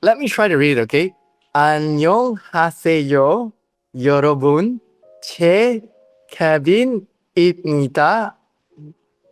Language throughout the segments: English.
Let me try to read it, okay? 안녕하세요, 여러분. 제 케빈입니다.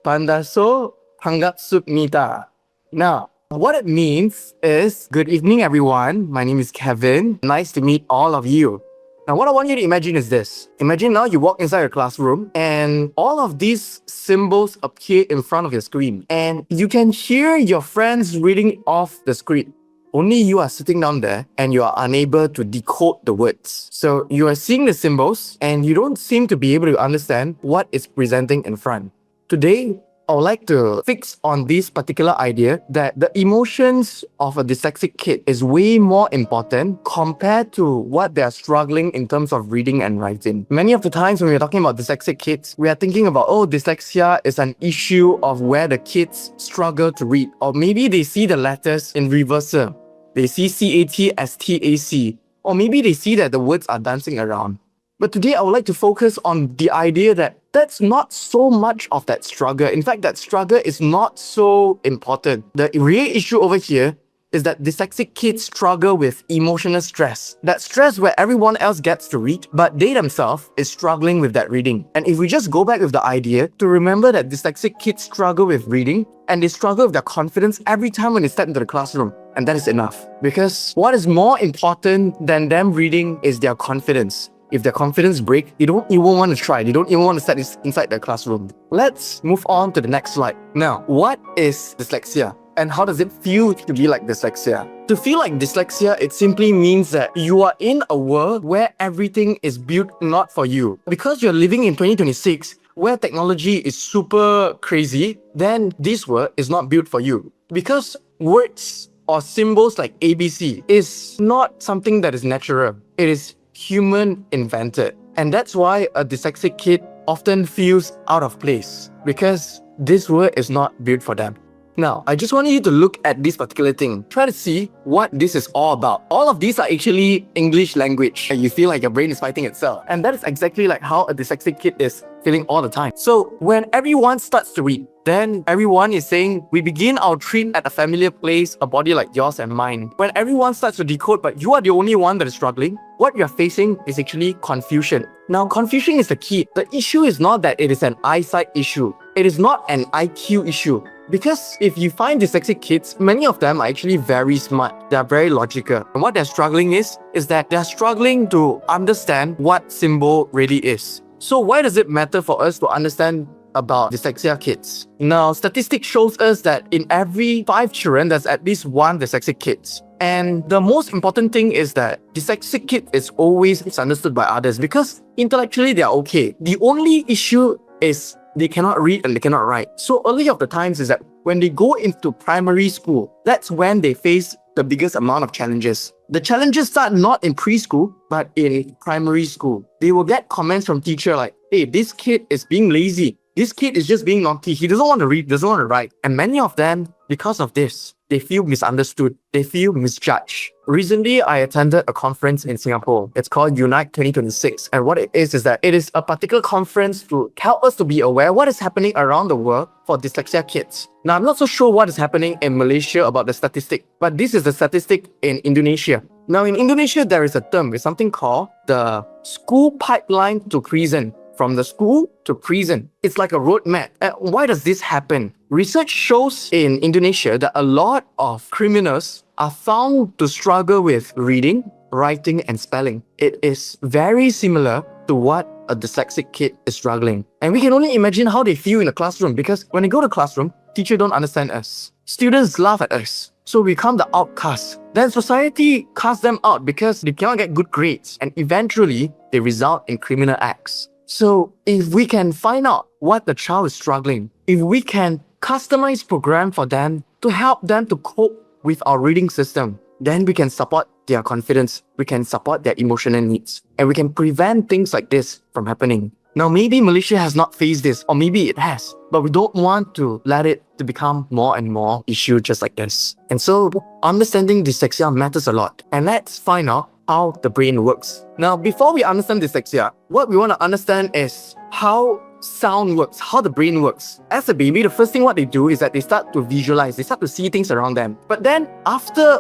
반갑소, 반갑습니다. Now, what it means is, good evening, everyone. My name is Kevin. Nice to meet all of you. Now, what I want you to imagine is this. Imagine now you walk inside your classroom and all of these symbols appear in front of your screen. And you can hear your friends reading off the screen. Only you are sitting down there and you are unable to decode the words. So you are seeing the symbols and you don't seem to be able to understand what is presenting in front. Today, I would like to fix on this particular idea that the emotions of a dyslexic kid is way more important compared to what they are struggling in terms of reading and writing. Many of the times when we're talking about dyslexic kids, we are thinking about, oh, dyslexia is an issue of where the kids struggle to read. Or maybe they see the letters in reversal. They see CAT as TAC. Or maybe they see that the words are dancing around. But today I would like to focus on the idea that that's not so much of that struggle. In fact, that struggle is not so important. The real issue over here is that dyslexic kids struggle with emotional stress. That stress where everyone else gets to read, but they themselves is struggling with that reading. And if we just go back with the idea to remember that dyslexic kids struggle with reading and they struggle with their confidence every time when they step into the classroom. And that is enough. Because what is more important than them reading is their confidence. If their confidence breaks, they don't even want to try. They don't even want to set this inside their classroom. Let's move on to the next slide. Now, what is dyslexia? And how does it feel to be like dyslexia? To feel like dyslexia, it simply means that you are in a world where everything is built not for you. Because you're living in 2026, where technology is super crazy, then this world is not built for you. Because words or symbols like ABC is not something that is natural. It is human invented. And that's why a dyslexic kid often feels out of place because this world is not built for them. Now, I just want you to look at this particular thing. Try to see what this is all about. All of these are actually English language. And you feel like your brain is fighting itself. And that is exactly like how a dyslexic kid is feeling all the time. So when everyone starts to read, then everyone is saying, we begin our trip at a familiar place, a body like yours and mine. When everyone starts to decode, but you are the only one that is struggling, what you're facing is actually confusion. Now, confusion is the key. The issue is not that it is an eyesight issue. It is not an IQ issue. Because if you find dyslexic kids, many of them are actually very smart. They're very logical. And what they're struggling is that they're struggling to understand what symbol really is. So why does it matter for us to understand about dyslexia kids? Now, statistics shows us that in every 5 children, there's at least 1 dyslexic kid. And the most important thing is that dyslexic kid is always misunderstood by others because intellectually they are okay. The only issue is they cannot read and they cannot write. So early of the times is that when they go into primary school, that's when they face the biggest amount of challenges. The challenges start not in preschool, but in primary school. They will get comments from teacher like, hey, this kid is being lazy. This kid is just being naughty. He doesn't want to read, doesn't want to write. And many of them, because of this, they feel misunderstood. They feel misjudged. Recently, I attended a conference in Singapore. It's called Unite 2026. And what it is that it is a particular conference to help us to be aware what is happening around the world for dyslexia kids. Now, I'm not so sure what is happening in Malaysia about the statistic, but this is the statistic in Indonesia. Now, in Indonesia, there is a term, it's something called the school pipeline to prison. From the school to prison. It's like a roadmap. Why does this happen? Research shows in Indonesia that a lot of criminals are found to struggle with reading, writing, and spelling. It is very similar to what a dyslexic kid is struggling. And we can only imagine how they feel in the classroom because when they go to classroom, teacher don't understand us. Students laugh at us. So we become the outcast. Then society casts them out because they cannot get good grades. And eventually, they result in criminal acts. So if we can find out what the child is struggling, if we can customize program for them to help them to cope with our reading system, then we can support their confidence, we can support their emotional needs, and we can prevent things like this from happening. Now, maybe Malaysia has not faced this, or maybe it has, but we don't want to let it to become more and more issue just like this. And so understanding dyslexia matters a lot. And let's find out how the brain works. Now, before we understand dyslexia, what we want to understand is how sound works, how the brain works. As a baby, the first thing what they do is that they start to visualize, they start to see things around them. But then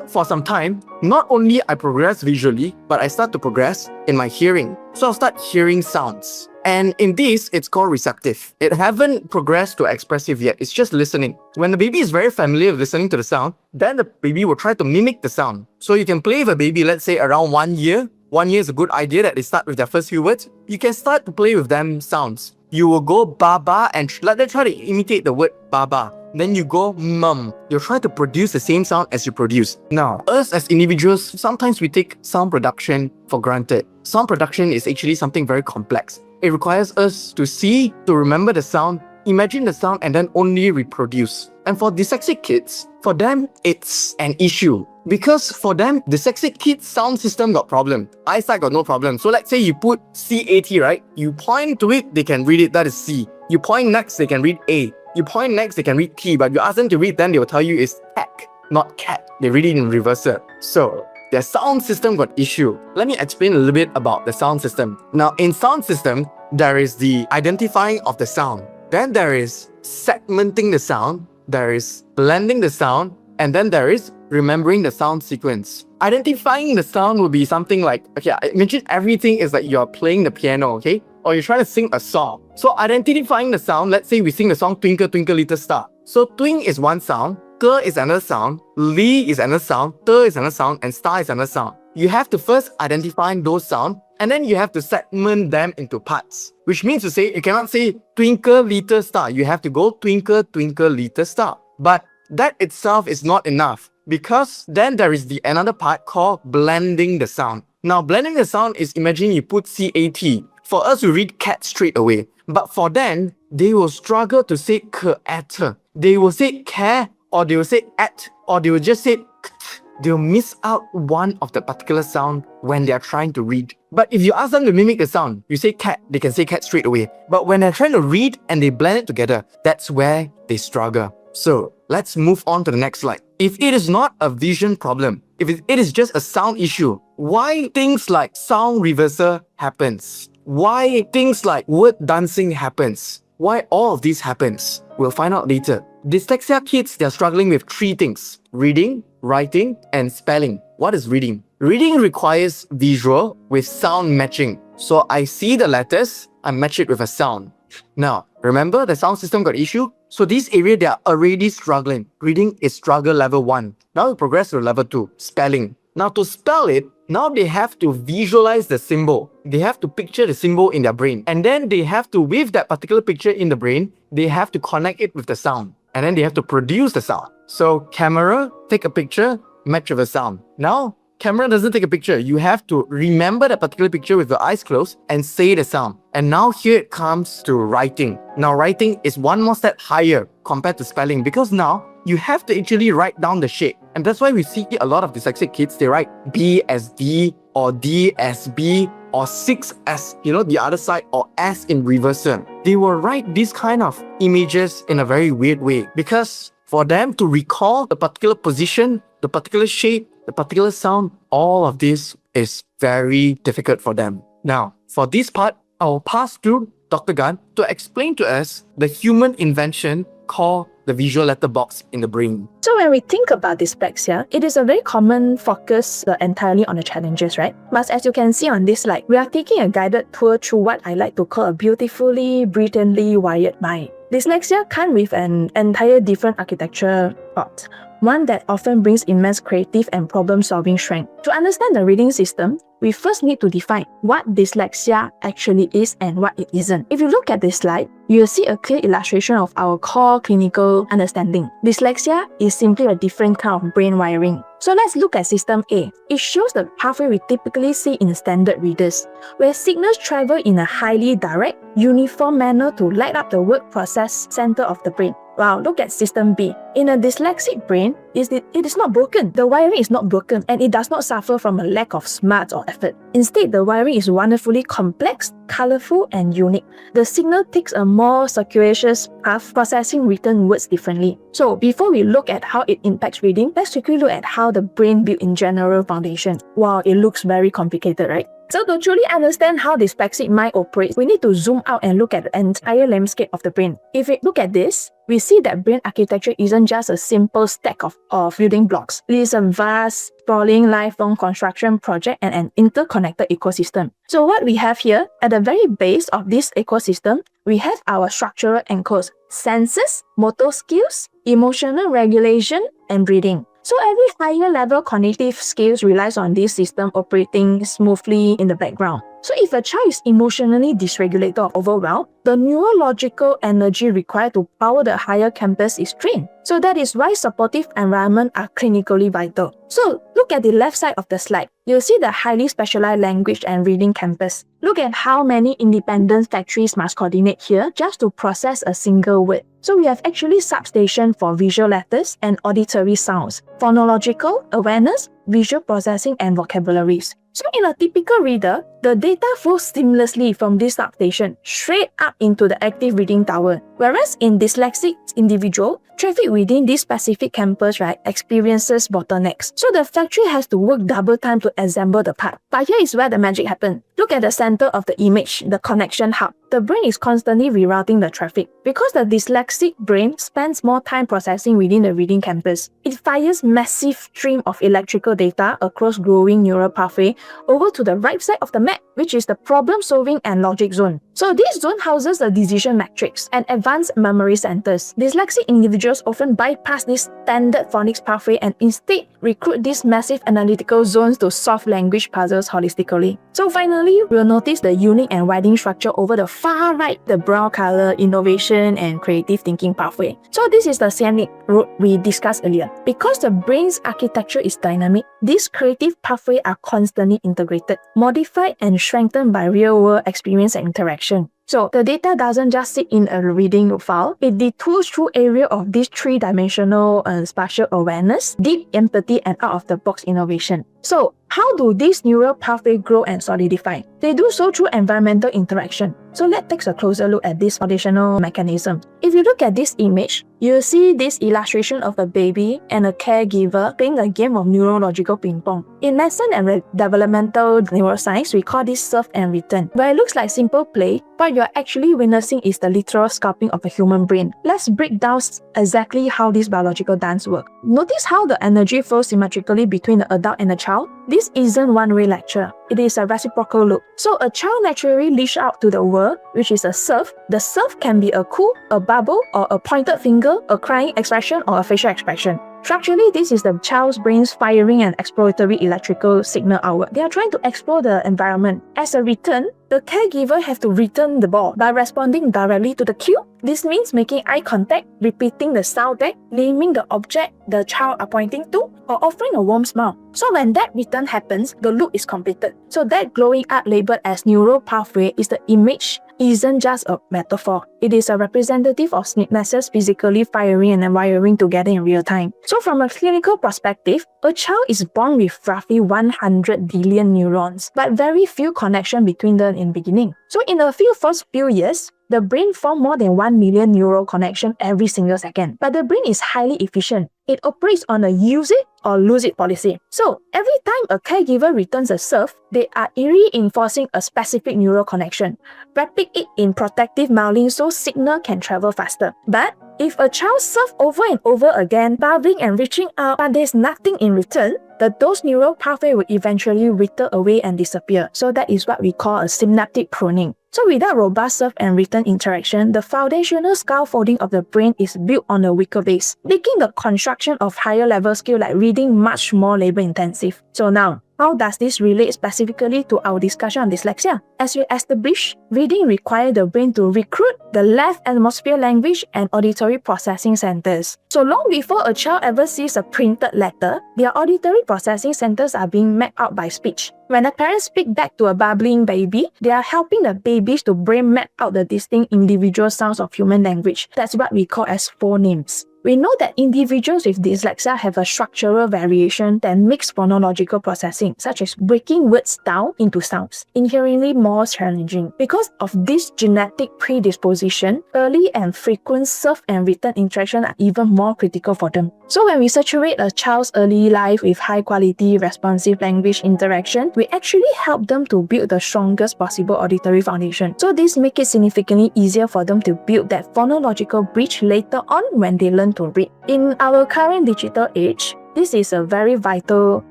for some time, not only I progress visually, but I start to progress in my hearing. So I'll start hearing sounds. And in this, it's called receptive. It haven't progressed to expressive yet. It's just listening. When the baby is very familiar with listening to the sound, then the baby will try to mimic the sound. So you can play with a baby, let's say around 1 year. 1 year is a good idea that they start with their first few words. You can start to play with them sounds. You will go baba and let them try to imitate the word baba. Then you go mum. You'll try to produce the same sound as you produce. Now, us as individuals, sometimes we take sound production for granted. Sound production is actually something very complex. It requires us to see, to remember the sound, imagine the sound, and then only reproduce. And for dyslexic kids, for them, it's an issue. Because for them, dyslexic kids' sound system got problem. Eyesight got no problem. So let's say you put CAT, right? You point to it, they can read it, that is C. You point next, they can read A. You point next, they can read T. But you ask them to read, then they will tell you it's TAC, not cat. They read it in reversal. So their sound system got issue. Let me explain a little bit about the sound system. Now, in sound system, there is the identifying of the sound. Then there is segmenting the sound. There is blending the sound. And then there is remembering the sound sequence. Identifying the sound will be something like, okay, imagine everything is like you're playing the piano, okay? Or you're trying to sing a song. So identifying the sound, let's say we sing the song Twinkle Twinkle Little Star. So twing is one sound, ke is another sound, li is another sound, te is another sound, and star is another sound. You have to first identify those sounds, and then you have to segment them into parts. Which means to say, you cannot say twinkle little star. You have to go twinkle twinkle little star. But that itself is not enough, because then there is another part called blending the sound. Now, blending the sound is, imagine you put CAT. For us, we read cat straight away. But for them, they will struggle to say k-at. They will say care, or they will say at, or they will just say kt. They'll miss out one of the particular sound when they are trying to read. But if you ask them to mimic the sound, you say cat, they can say cat straight away. But when they're trying to read and they blend it together, that's where they struggle. So let's move on to the next slide. If it is not a vision problem, if it is just a sound issue, why things like sound reversal happens? Why things like word dancing happens? Why all of this happens? We'll find out later. Dyslexia kids, they're struggling with 3 things: reading, writing, and spelling. What is reading? Reading requires visual with sound matching. So I see the letters, I match it with a sound. Now, remember the sound system got issue? So this area, they are already struggling. Reading is struggle level 1. Now we progress to level 2, spelling. Now to spell it, now they have to visualize the symbol. They have to picture the symbol in their brain. And then they have to, with that particular picture in the brain, they have to connect it with the sound. And then they have to produce the sound. So camera, take a picture, match with a sound. Now, camera doesn't take a picture. You have to remember that particular picture with your eyes closed and say the sound. And now here it comes to writing. Now writing is one more step higher compared to spelling, because now you have to actually write down the shape. And that's why we see a lot of dyslexic kids, they write B as D, or D as B, or 6 as, the other side, or S in reversal. They will write these kind of images in a very weird way, because for them to recall the particular position, the particular shape, the particular sound, all of this is very difficult for them. Now, for this part, I'll pass to Dr. Gan to explain to us the human invention called the visual letterbox in the brain. So when we think about dyslexia, it is a very common focus entirely on the challenges, right? But as you can see on this slide, we are taking a guided tour through what I like to call a beautifully, brilliantly wired mind. Dyslexia comes with an entire different architecture thought, one that often brings immense creative and problem-solving strength. To understand the reading system, we first need to define what dyslexia actually is and what it isn't. If you look at this slide, you'll see a clear illustration of our core clinical understanding. Dyslexia is simply a different kind of brain wiring. So let's look at System A. It shows the pathway we typically see in standard readers, where signals travel in a highly direct, uniform manner to light up the word process center of the brain. Wow, look at System B. In a dyslexic brain, it is not broken. The wiring is not broken, and it does not suffer from a lack of smarts or effort. Instead, the wiring is wonderfully complex, colorful, and unique. The signal takes a more circuitous path, processing written words differently. So, before we look at how it impacts reading, let's quickly look at how the brain built in general foundation. Wow, it looks very complicated, right? So to truly understand how dyslexic mind operates, we need to zoom out and look at the entire landscape of the brain. If we look at this, we see that brain architecture isn't just a simple stack of building blocks. It is a vast, sprawling, lifelong construction project and an interconnected ecosystem. So what we have here, at the very base of this ecosystem, we have our structural anchors: senses, motor skills, emotional regulation, and breathing. So every higher level cognitive skills relies on this system operating smoothly in the background. So if a child is emotionally dysregulated or overwhelmed, the neurological energy required to power the higher campus is drained. So that is why supportive environments are clinically vital. So look at the left side of the slide. You'll see the highly specialized language and reading campus. Look at how many independent factories must coordinate here just to process a single word. So we have actually substation for visual letters and auditory sounds, phonological awareness, visual processing, and vocabularies. So in a typical reader, the data flows seamlessly from this substation straight up into the active reading tower. Whereas in dyslexic individual, traffic within this specific campus experiences bottlenecks. So the factory has to work double time to assemble the part. But here is where the magic happens. Look at the center of the image, the connection hub. The brain is constantly rerouting the traffic. Because the dyslexic brain spends more time processing within the reading campus, it fires massive stream of electrical data across growing neural pathway over to the right side of the map, which is the problem-solving and logic zone. So this zone houses the decision matrix and advanced memory centers. Dyslexic individuals often bypass this standard phonics pathway and instead recruit these massive analytical zones to solve language puzzles holistically. So finally, we'll notice the unique and widening structure over the far right, the brown color, innovation and creative thinking pathway. So this is the scenic route we discussed earlier. Because the brain's architecture is dynamic, these creative pathways are constantly integrated, modified and strengthened by real-world experience and interaction. So the data doesn't just sit in a reading file, it detours through area of this three-dimensional spatial awareness, deep empathy and out-of-the-box innovation. So how do these neural pathways grow and solidify? They do so through environmental interaction. So let's take a closer look at this foundational mechanism. If you look at this image, you'll see this illustration of a baby and a caregiver playing a game of neurological ping pong. In lesson and developmental neuroscience, we call this serve and return. Where it looks like simple play, what you're actually witnessing is the literal sculpting of a human brain. Let's break down exactly how this biological dance works. Notice how the energy flows symmetrically between the adult and the child. This isn't one-way lecture. It is a reciprocal loop. So a child naturally leash out to the world, which is a serve. The serve can be a coo, a bubble, or a pointed finger, a crying expression, or a facial expression. Structurally, this is the child's brain's firing an exploratory electrical signal outward. They are trying to explore the environment. As a return, the caregiver have to return the ball by responding directly to the cue. This means making eye contact, repeating the sound back, naming the object the child are pointing to, or offering a warm smile. So when that return happens, the loop is completed. So that glowing arc labeled as neural pathway is the image isn't just a metaphor. It is a representative of synapses physically firing and wiring together in real time. So from a clinical perspective, a child is born with roughly 100 billion neurons, but very few connections between them in the beginning. So in the first few years, the brain forms more than 1 million neural connections every single second. But the brain is highly efficient. It operates on a use it or lose it policy. So every time a caregiver returns a serve, they are reinforcing a specific neural connection, wrapping it in protective moulding so signal can travel faster. But if a child serves over and over again, bubbling and reaching out, but there's nothing in return, those neural pathways will eventually wither away and disappear. So that is what we call a synaptic pruning. So without robust serve and return interaction, the foundational scaffolding of the brain is built on a weaker base, making the construction of higher level skill like reading much more labor intensive. So now, how does this relate specifically to our discussion on dyslexia? As we established, reading requires the brain to recruit the left atmosphere language and auditory processing centers. So long before a child ever sees a printed letter, their auditory processing centers are being mapped out by speech. When a parent speaks back to a babbling baby, they are helping the babies to brain map out the distinct individual sounds of human language. That's what we call as phonemes. We know that individuals with dyslexia have a structural variation that makes phonological processing, such as breaking words down into sounds, inherently more challenging. Because of this genetic predisposition, early and frequent serve and return interaction are even more critical for them. So when we saturate a child's early life with high-quality, responsive language interaction, we actually help them to build the strongest possible auditory foundation. So this makes it significantly easier for them to build that phonological bridge later on when they learn to read. In our current digital age, this is a very vital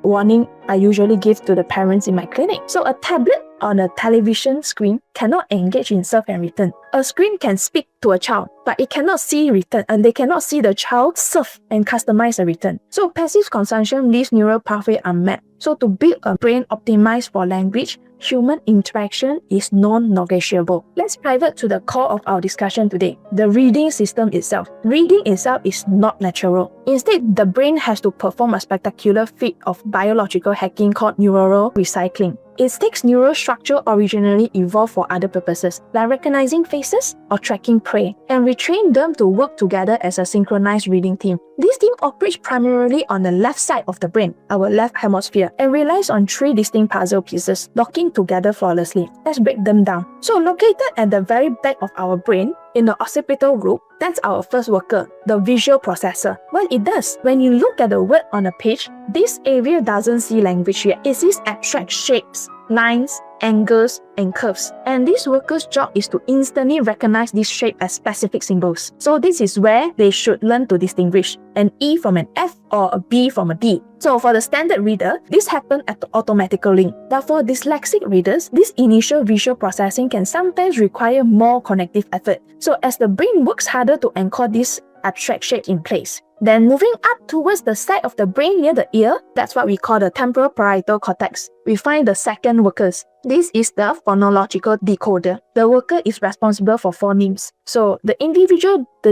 warning I usually give to the parents in my clinic. So a tablet on a television screen cannot engage in serve and return. A screen can speak to a child, but it cannot see return, and they cannot see the child serve and customize a return. So passive consumption leaves neural pathway unmet. So to build a brain optimized for language, human interaction is non-negotiable. Let's pivot to the core of our discussion today, the reading system itself. Reading itself is not natural. Instead, the brain has to perform a spectacular feat of biological hacking called neural recycling. It takes neural structure originally evolved for other purposes, like recognizing faces or tracking prey, and retrain them to work together as a synchronized reading team. This team operates primarily on the left side of the brain, our left hemisphere, and relies on 3 distinct puzzle pieces, locking together flawlessly. Let's break them down. So located at the very back of our brain, in the occipital group, that's our first worker, the visual processor. What it does, when you look at the word on a page, this area doesn't see language yet. It sees abstract shapes, lines, angles, and curves. And this worker's job is to instantly recognize this shape as specific symbols. So this is where they should learn to distinguish an E from an F or a B from a D. So for the standard reader, this happens automatically. But for dyslexic readers, this initial visual processing can sometimes require more cognitive effort. So as the brain works harder to encode this abstract shape in place. Then moving up towards the side of the brain near the ear, that's what we call the temporal parietal cortex. We find the second workers. This is the phonological decoder. The worker is responsible for phonemes. So the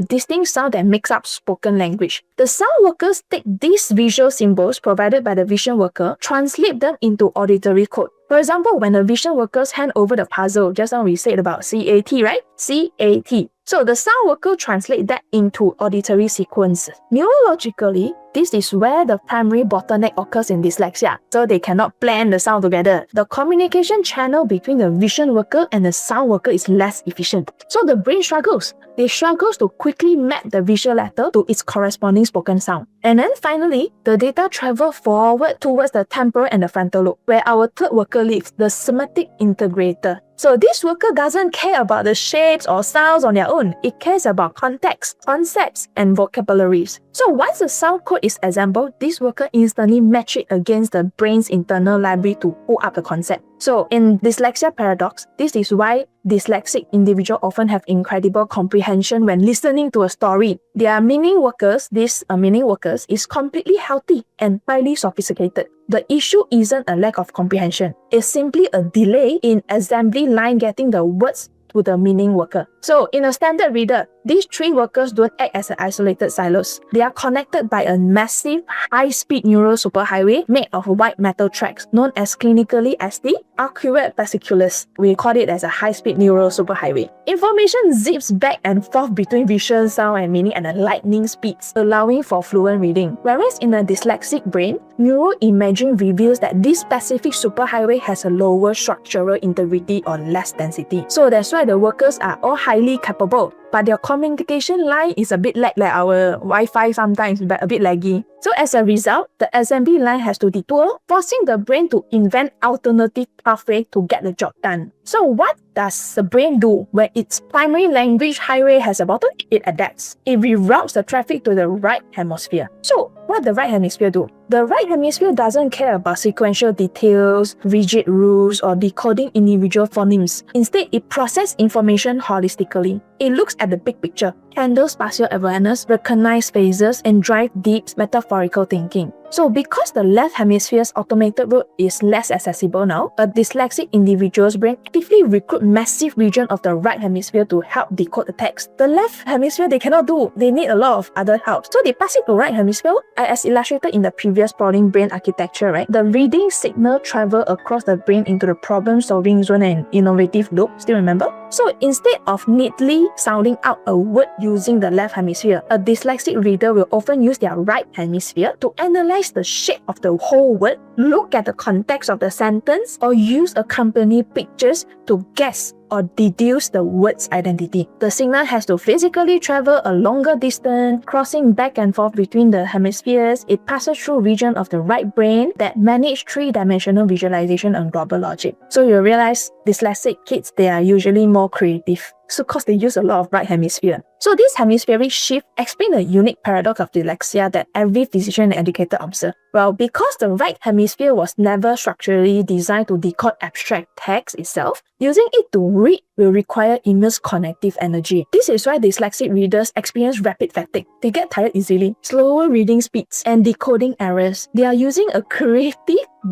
distinct sound that makes up spoken language. The sound workers take these visual symbols provided by the vision worker, translate them into auditory code. For example, when the vision workers hand over the puzzle, just now we said about CAT, right? CAT. So the sound worker translate that into auditory sequences. Neurologically, this is where the primary bottleneck occurs in dyslexia. So they cannot blend the sound together. The communication channel between the vision worker and the sound worker is less efficient. So the brain struggles. They struggle to quickly map the visual letter to its corresponding spoken sound. And then finally, the data travel forward towards the temporal and the frontal lobe, where our third worker lives, the semantic integrator. So this worker doesn't care about the shapes or sounds on their own. It cares about context, concepts, and vocabularies. So once the sound code is assembled, this worker instantly match it against the brain's internal library to pull up the concept. So in dyslexia paradox, this is why dyslexic individuals often have incredible comprehension when listening to a story. Their meaning workers, is completely healthy and highly sophisticated. The issue isn't a lack of comprehension. It's simply a delay in assembly line getting the words to the meaning worker. So in a standard reader, these 3 workers don't act as isolated silos. They are connected by a massive high-speed neural superhighway made of white metal tracks known as clinically as the arcuate fasciculus. We call it as a high-speed neural superhighway. Information zips back and forth between vision, sound, and meaning at a lightning speeds, allowing for fluent reading. Whereas in a dyslexic brain, neuroimaging reveals that this specific superhighway has a lower structural integrity or less density. So that's why the workers are all highly capable, but their communication line is a bit like our Wi-Fi sometimes, but a bit laggy. So as a result, the assembly line has to detour, forcing the brain to invent alternative pathway to get the job done. So what does the brain do when its primary language highway has a bottleneck? It adapts. It reroutes the traffic to the right hemisphere. So what the right hemisphere do? The right hemisphere doesn't care about sequential details, rigid rules, or decoding individual phonemes. Instead, it processes information holistically. It looks at the big picture, handles spatial awareness, recognizes phases, and drives deep metaphorical thinking. So because the left hemisphere's automated route is less accessible now, a dyslexic individual's brain actively recruit massive region of the right hemisphere to help decode the text. The left hemisphere they cannot do, they need a lot of other help. So they pass it to right hemisphere, as illustrated in the previous sprawling brain architecture, right? The reading signal travel across the brain into the problem-solving zone and innovative loop, still remember? So instead of neatly sounding out a word using the left hemisphere, a dyslexic reader will often use their right hemisphere to analyze the shape of the whole word, look at the context of the sentence, or use accompanying pictures to guess or deduce the word's identity. The signal has to physically travel a longer distance, crossing back and forth between the hemispheres. It passes through region of the right brain that manage three-dimensional visualization and global logic. So you realize dyslexic kids, they are usually more creative. So because they use a lot of right hemisphere. So this hemispheric shift explains the unique paradox of dyslexia that every physician and educator observe. Well, because the right hemisphere was never structurally designed to decode abstract text itself, using it to read will require immense cognitive energy. This is why dyslexic readers experience rapid fatigue. They get tired easily, slower reading speeds, and decoding errors. They are using a creative,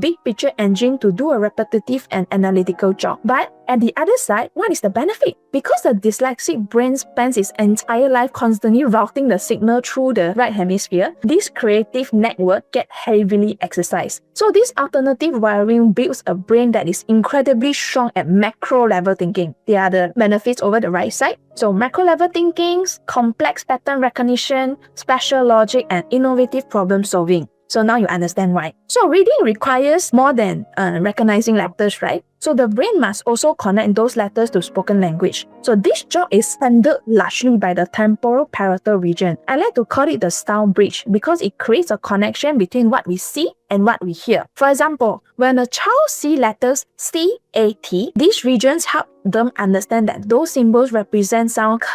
big picture engine to do a repetitive and analytical job. But at the other side, what is the benefit? Because the dyslexic brain spends its entire life constantly routing the signal through the right hemisphere, this creative network gets heavily exercised. So this alternative wiring builds a brain that is incredibly strong at macro level thinking. They are the benefits over the right side. So macro level thinking, complex pattern recognition, spatial logic, and innovative problem solving. So now you understand why. So reading requires more than recognizing letters, right? So the brain must also connect those letters to spoken language. So this job is handled largely by the temporal parietal region. I like to call it the sound bridge because it creates a connection between what we see and what we hear. For example, when a child sees letters C-A-T, these regions help them understand that those symbols represent sound k,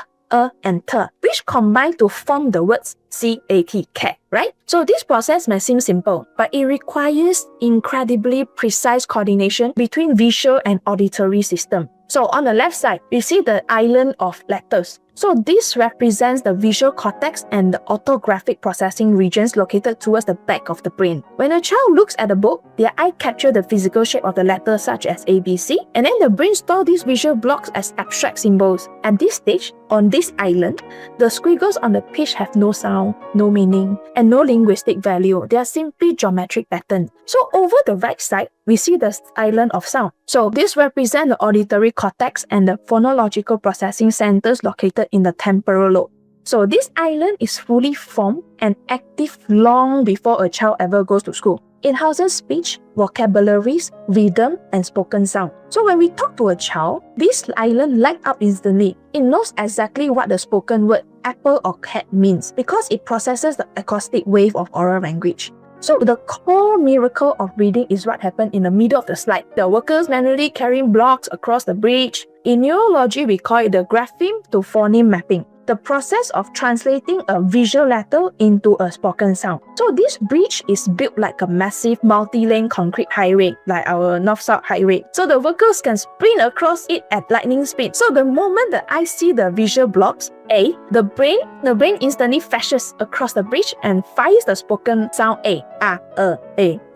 and t, which combine to form the words C-A-T, cat, right? So this process may seem simple, but it requires incredibly precise coordination between visual and auditory system. So on the left side, we see the island of letters. So this represents the visual cortex and the orthographic processing regions located towards the back of the brain. When a child looks at a book, their eye captures the physical shape of the letters such as A, B, C, and then the brain stores these visual blocks as abstract symbols. At this stage, on this island, the squiggles on the page have no sound, no meaning, and no linguistic value. They are simply geometric patterns. So over the right side, we see the island of sound. So this represents the auditory cortex and the phonological processing centers located in the temporal lobe. So this island is fully formed and active long before a child ever goes to school. It houses speech, vocabularies, rhythm, and spoken sound. So when we talk to a child, this island lights up instantly. It knows exactly what the spoken word apple or cat means because it processes the acoustic wave of oral language. So the core miracle of reading is what happened in the middle of the slide. The workers manually carrying blocks across the bridge. In neurology, we call it the grapheme to phoneme mapping. The process of translating a visual letter into a spoken sound. So this bridge is built like a massive multi-lane concrete highway, like our north-south highway. So the workers can sprint across it at lightning speed. So the moment the eye see the visual blocks, the brain instantly flashes across the bridge and fires the spoken sound A.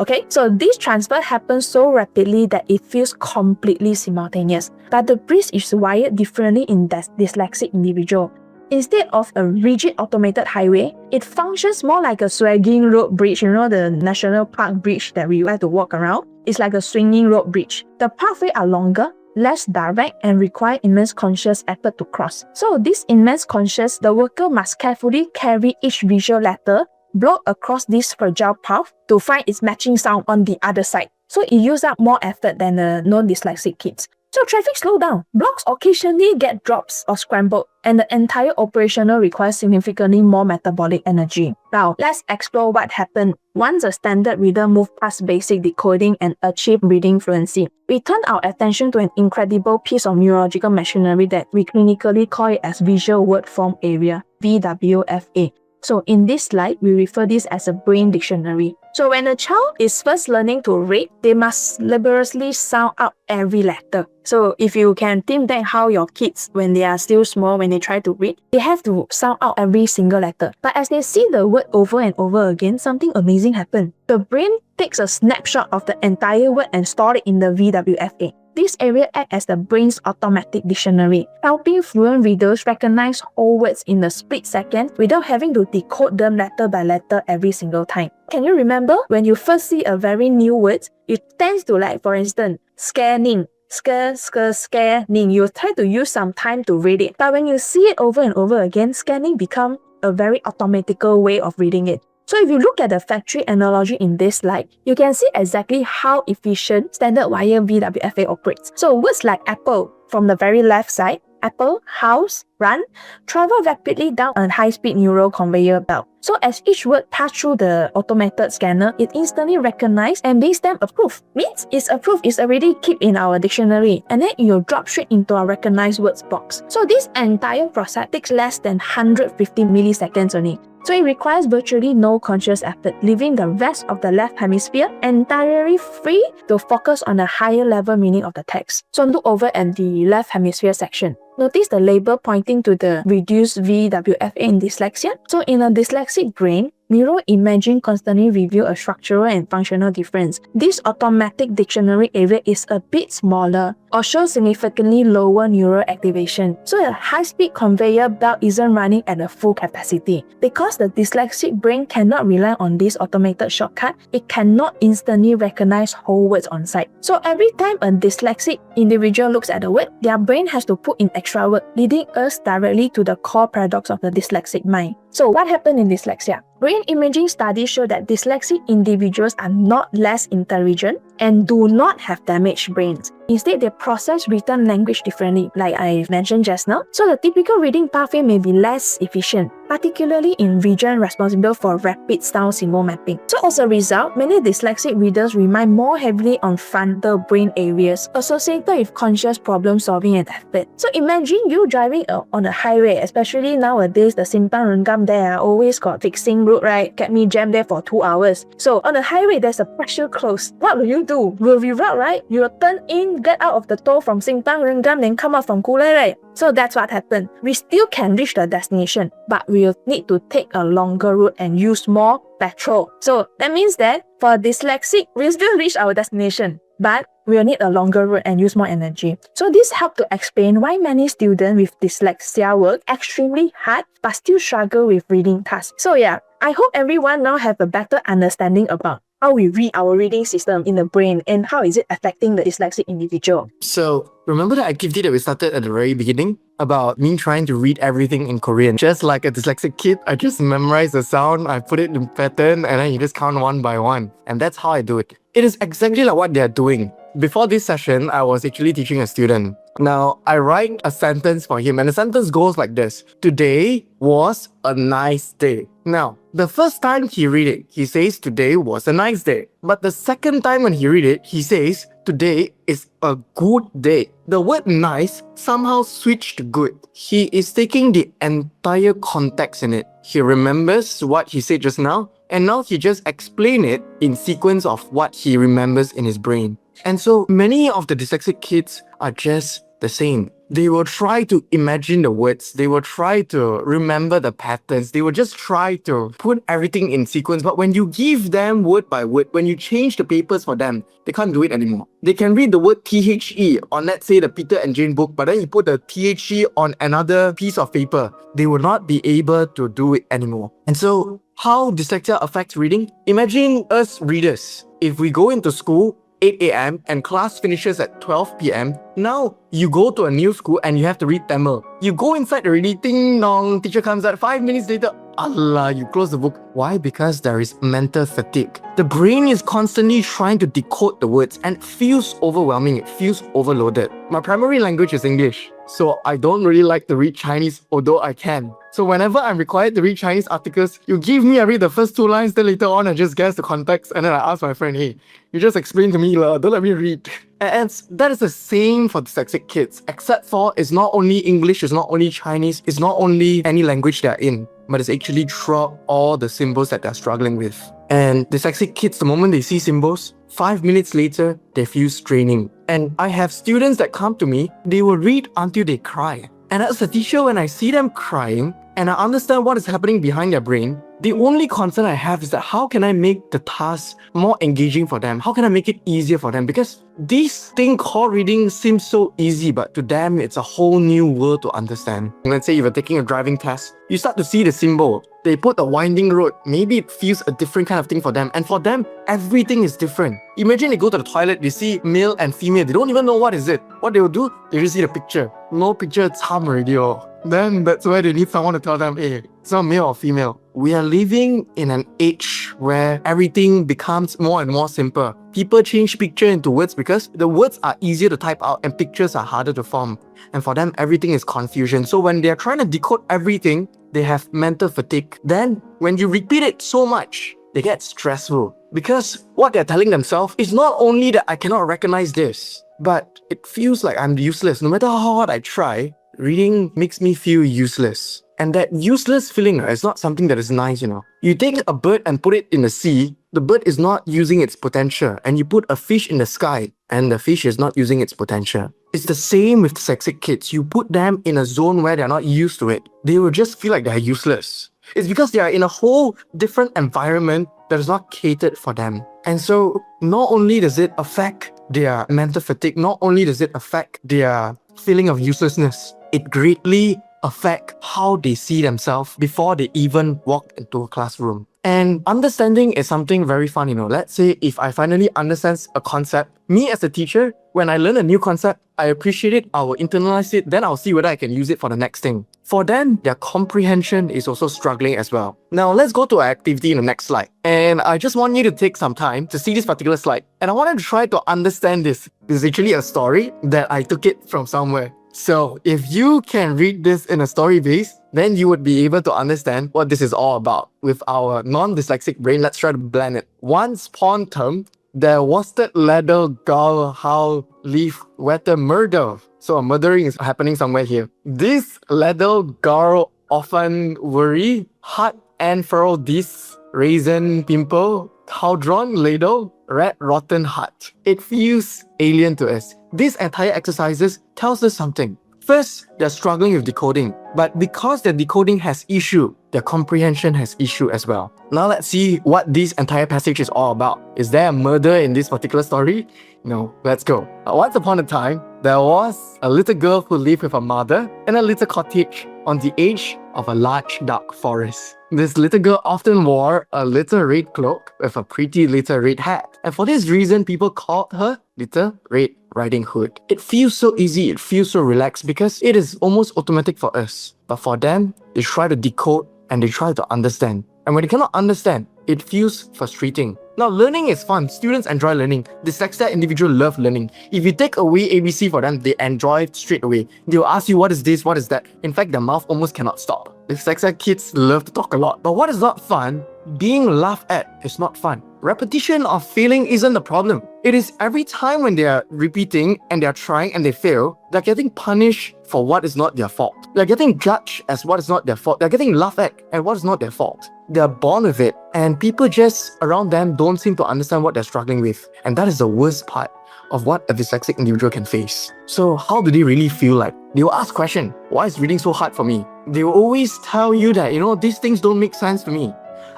Okay? So this transfer happens so rapidly that it feels completely simultaneous. But the bridge is wired differently in dyslexic individual. Instead of a rigid automated highway, it functions more like a swinging road bridge. You know, the national park bridge that we like to walk around? It's like a swinging road bridge. The pathways are longer, less direct, and require immense conscious effort to cross. So this immense conscious, the worker must carefully carry each visual letter block across this fragile path to find its matching sound on the other side. So it uses up more effort than the non-dyslexic kids. So traffic slow down. Blocks occasionally get drops or scrambled, and the entire operational requires significantly more metabolic energy. Now, let's explore what happened once a standard reader moved past basic decoding and achieved reading fluency. We turn our attention to an incredible piece of neurological machinery that we clinically call it as visual word form area, VWFA. So in this slide, we refer this as a brain dictionary. So when a child is first learning to read, they must laboriously sound out every letter. So if you can think back how your kids, when they are still small, when they try to read, they have to sound out every single letter. But as they see the word over and over again, something amazing happens. The brain takes a snapshot of the entire word and stores it in the VWFA. This area acts as the brain's automatic dictionary, helping fluent readers recognize whole words in a split second without having to decode them letter by letter every single time. Can you remember when you first see a very new word, you tend to like, for instance, scanning, scanning. You try to use some time to read it. But when you see it over and over again, scanning becomes a very automatical way of reading it. So if you look at the factory analogy in this slide, you can see exactly how efficient standard wire VWFA operates. So words like apple from the very left side, apple, house, run, travel rapidly down a high-speed neural conveyor belt. So as each word passes through the automated scanner, it instantly recognizes and being stamped approved. Means it's approved, it's already kept in our dictionary, and then it will drop straight into our recognized words box. So this entire process takes less than 150 milliseconds only. So it requires virtually no conscious effort, leaving the rest of the left hemisphere entirely free to focus on the higher level meaning of the text. So look over at the left hemisphere section. Notice the label pointing to the reduced VWFA in dyslexia. So in a dyslexic brain, neuroimaging constantly reveals a structural and functional difference. This automatic dictionary area is a bit smaller or shows significantly lower neural activation. So a high-speed conveyor belt isn't running at a full capacity. Because the dyslexic brain cannot rely on this automated shortcut, it cannot instantly recognize whole words on sight. So every time a dyslexic individual looks at a word, their brain has to put in extra work, leading us directly to the core paradox of the dyslexic mind. So what happened in dyslexia? Brain imaging studies show that dyslexic individuals are not less intelligent and do not have damaged brains. Instead, they process written language differently, like I mentioned just now. So the typical reading pathway may be less efficient, particularly in regions responsible for rapid sound symbol mapping. So as a result, many dyslexic readers rely more heavily on frontal brain areas associated with conscious problem solving and effort. So imagine you driving on a highway, especially nowadays, the Simpang Renggam there always got fixing road, right? Kept me jammed there for 2 hours. So on the highway, there's a partial close. What will you do? Will reroute, right? You will turn in, get out of the toll from Simpang Renggam, then come out from Kulai, right? So that's what happened. We still can reach the destination, but we'll need to take a longer route and use more petrol. So that means that for dyslexic, we'll still reach our destination, but we'll need a longer route and use more energy. So this helped to explain why many students with dyslexia work extremely hard but still struggle with reading tasks. So yeah, I hope everyone now have a better understanding about how we read our reading system in the brain and how is it affecting the dyslexic individual. So, remember the activity that we started at the very beginning about me trying to read everything in Korean? Just like a dyslexic kid, I just memorize the sound, I put it in pattern, and then you just count one by one. And that's how I do it. It is exactly like what they're doing. Before this session, I was actually teaching a student. Now, I write a sentence for him, and the sentence goes like this. Today was a nice day. Now, the first time he read it, he says today was a nice day. But the second time when he read it, he says today is a good day. The word nice somehow switched to good. He is taking the entire context in it. He remembers what he said just now, and now he just explained it in sequence of what he remembers in his brain. And so many of the dyslexic kids are just the same. They will try to imagine the words. They will try to remember the patterns. They will just try to put everything in sequence. But when you give them word by word, when you change the papers for them, they can't do it anymore. They can read the word THE on, let's say, the Peter and Jane book, but then you put the THE on another piece of paper. They will not be able to do it anymore. And so, how dyslexia affects reading? Imagine us readers. If we go into school 8 a.m. and class finishes at 12 p.m. Now, you go to a new school and you have to read Tamil. You go inside already, ding dong, teacher comes out, 5 minutes later, Allah, you close the book. Why? Because there is mental fatigue. The brain is constantly trying to decode the words and it feels overwhelming, it feels overloaded. My primary language is English, so I don't really like to read Chinese, although I can. So whenever I'm required to read Chinese articles, you give me, I read the first 2 lines, then later on I just guess the context, and then I ask my friend, hey, you just explain to me, don't let me read. And that is the same for dyslexic kids, except for it's not only English, it's not only Chinese, it's not only any language they're in. but it's actually throughout all the symbols that they're struggling with. And dyslexic kids, the moment they see symbols, 5 minutes later, they feel straining. And I have students that come to me, they will read until they cry. And as a teacher, when I see them crying, and I understand what is happening behind their brain, the only concern I have is that how can I make the task more engaging for them? How can I make it easier for them? Because this thing called reading seems so easy, but to them, it's a whole new world to understand. Let's say if you're taking a driving test, you start to see the symbol. They put a winding road. Maybe it feels a different kind of thing for them. And for them, everything is different. Imagine they go to the toilet, they see male and female. They don't even know what is it. What they will do, they just see the picture. No picture, it's harm already. Then that's why they need someone to tell them, hey, it's not male or female. We are living in an age where everything becomes more and more simple. People change picture into words because the words are easier to type out and pictures are harder to form. And for them, everything is confusion. So when they're trying to decode everything, they have mental fatigue. Then when you repeat it so much, they get stressful. Because what they're telling themselves is not only that I cannot recognize this, but it feels like I'm useless. No matter how hard I try, reading makes me feel useless. And that useless feeling is not something that is nice, You take a bird and put it in the sea, the bird is not using its potential. And you put a fish in the sky, and the fish is not using its potential. It's the same with dyslexic kids. You put them in a zone where they're not used to it. They will just feel like they're useless. It's because they are in a whole different environment that is not catered for them. And so not only does it affect their mental fatigue, not only does it affect their feeling of uselessness, it greatly affects how they see themselves before they even walk into a classroom. And understanding is something very fun, Let's say if I finally understand a concept, me as a teacher, when I learn a new concept, I appreciate it, I will internalize it, then I'll see whether I can use it for the next thing. For them, their comprehension is also struggling as well. Now, let's go to our activity in the next slide. And I just want you to take some time to see this particular slide. And I want to try to understand this. This is actually a story that I took it from somewhere. So if you can read this in a story base, then you would be able to understand what this is all about. With our non-dyslexic brain, let's try to blend it. Once upon a time, there was that little girl how live with a murder. So a murdering is happening somewhere here. This little girl often worry, hard and furrow this raisin pimple, how drawn ladle, red rotten heart. It feels alien to us. These entire exercises tells us something. First, they're struggling with decoding, but because their decoding has issue, their comprehension has issue as well. Now let's see what this entire passage is all about. Is there a murder in this particular story? No, let's go. Once upon a time, there was a little girl who lived with her mother in a little cottage on the edge of a large dark forest. This little girl often wore a little red cloak with a pretty little red hat. And for this reason, people called her Little Red Riding Hood. It feels so easy, it feels so relaxed because it is almost automatic for us. But for them, they try to decode and they try to understand. And when they cannot understand, it feels frustrating. Now, learning is fun. Students enjoy learning. Dyslexia individuals love learning. If you take away ABC for them, they enjoy it straight away. They will ask you, what is this, what is that? In fact, their mouth almost cannot stop. Dyslexia kids love to talk a lot. But what is not fun? Being laughed at is not fun. Repetition of failing isn't the problem. It is every time when they are repeating and they are trying and they fail, they're getting punished for what is not their fault. They're getting judged as what is not their fault. They're getting laughed at and what is not their fault. They're born with it, and people just around them don't seem to understand what they're struggling with. And that is the worst part of what a dyslexic individual can face. So how do they really feel like? They will ask question, why is reading so hard for me? They will always tell you that, these things don't make sense to me.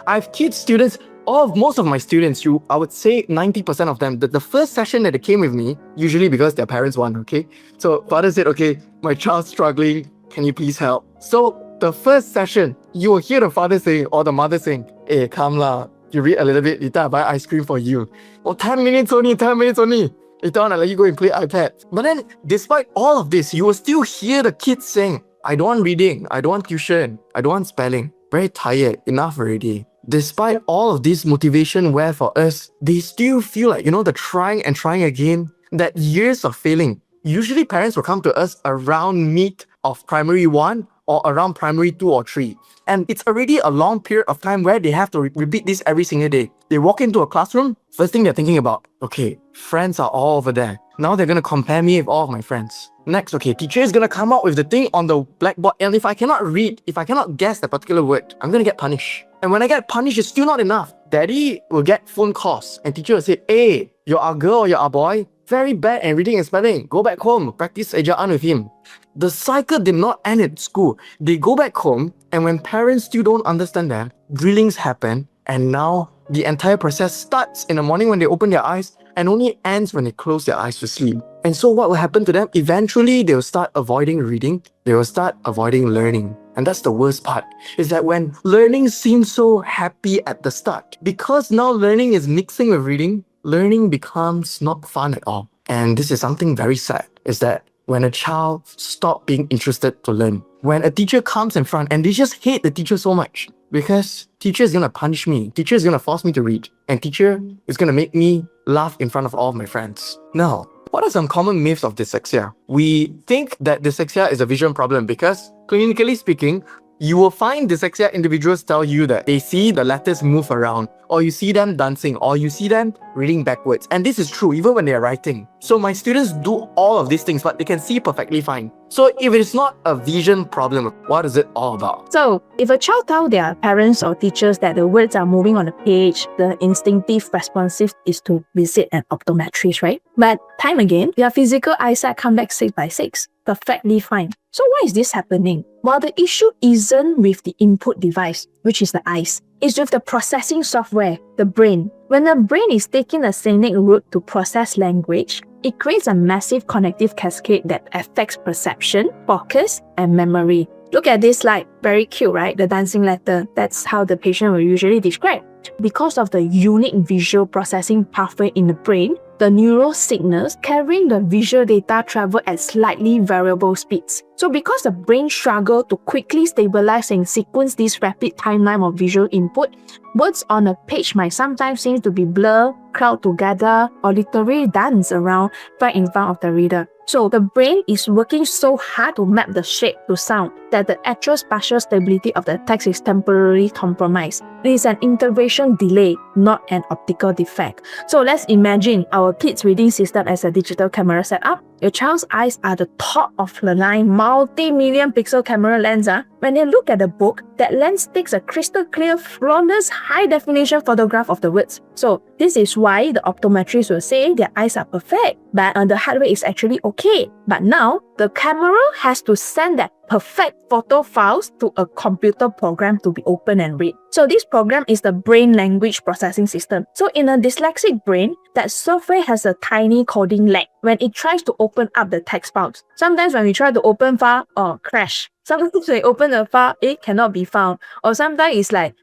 I have kids, students, most of my students, I would say 90% of them, the first session that they came with me, usually because their parents want, okay? So father said, okay, my child's struggling, can you please help? So the first session, you will hear the father saying, or the mother saying, hey, come lah, you read a little bit, later I buy ice cream for you. Oh, 10 minutes only, 10 minutes only. Later on, I'll let you go and play iPad. But then, despite all of this, you will still hear the kids saying, I don't want reading, I don't want tuition, I don't want spelling. Very tired, enough already. Despite all of this motivation where for us, they still feel like, the trying and trying again, that years of failing. Usually parents will come to us around mid of primary 1 or around primary 2 or 3. And it's already a long period of time where they have to repeat this every single day. They walk into a classroom, first thing they're thinking about, okay, friends are all over there. Now they're gonna compare me with all of my friends. Next, okay, teacher is gonna come out with the thing on the blackboard, and if I cannot read, if I cannot guess that particular word, I'm gonna get punished. And when I get punished, it's still not enough. Daddy will get phone calls, and teacher will say, hey, you're a girl or you're a boy, very bad at reading and spelling. Go back home, practice ejaan with him. The cycle did not end at school. They go back home, and when parents still don't understand them, drillings happen, and now the entire process starts in the morning when they open their eyes and only ends when they close their eyes to sleep. And so what will happen to them? Eventually, they will start avoiding reading. They will start avoiding learning. And that's the worst part, is that when learning seems so happy at the start, because now learning is mixing with reading, learning becomes not fun at all. And this is something very sad, is that when a child stops being interested to learn, when a teacher comes in front and they just hate the teacher so much, because teacher is gonna punish me, teacher is gonna force me to read, and teacher is gonna make me laugh in front of all of my friends. Now, what are some common myths of dyslexia? We think that dyslexia is a vision problem because, clinically speaking, you will find dyslexia individuals tell you that they see the letters move around, or you see them dancing, or you see them reading backwards. And this is true even when they are writing. So my students do all of these things, but they can see perfectly fine. So if it is not a vision problem, what is it all about? So, if a child tells their parents or teachers that the words are moving on the page, the instinctive responsive is to visit an optometrist, right? But time again, their physical eyesight come back 6 by 6, perfectly fine. So why is this happening? Well, the issue isn't with the input device, which is the eyes. It's with the processing software, the brain. When the brain is taking a scenic route to process language, it creates a massive connective cascade that affects perception, focus, and memory. Look at this slide. Very cute, right? The dancing letter. That's how the patient will usually describe. Because of the unique visual processing pathway in the brain, the neural signals carrying the visual data travel at slightly variable speeds. So because the brain struggles to quickly stabilize and sequence this rapid timeline of visual input, words on a page might sometimes seem to be blurred, crowd together, or literally dance around right in front of the reader. So the brain is working so hard to map the shape to sound that the actual spatial stability of the text is temporarily compromised. It is an integration delay, not an optical defect. So let's imagine our kids' reading system as a digital camera setup. Your child's eyes are the top of the line multi-million pixel camera lens. When they look at the book, that lens takes a crystal clear, flawless, high-definition photograph of the words. So this is why the optometrist will say their eyes are perfect, but the hardware is actually okay. But now, the camera has to send that perfect photo files to a computer program to be opened and read. So this program is the brain language processing system. So in a dyslexic brain, that software has a tiny coding lag when it tries to open up the text files. Sometimes when we try to open file, crash. Sometimes when we open a file, it cannot be found. Or sometimes it's like,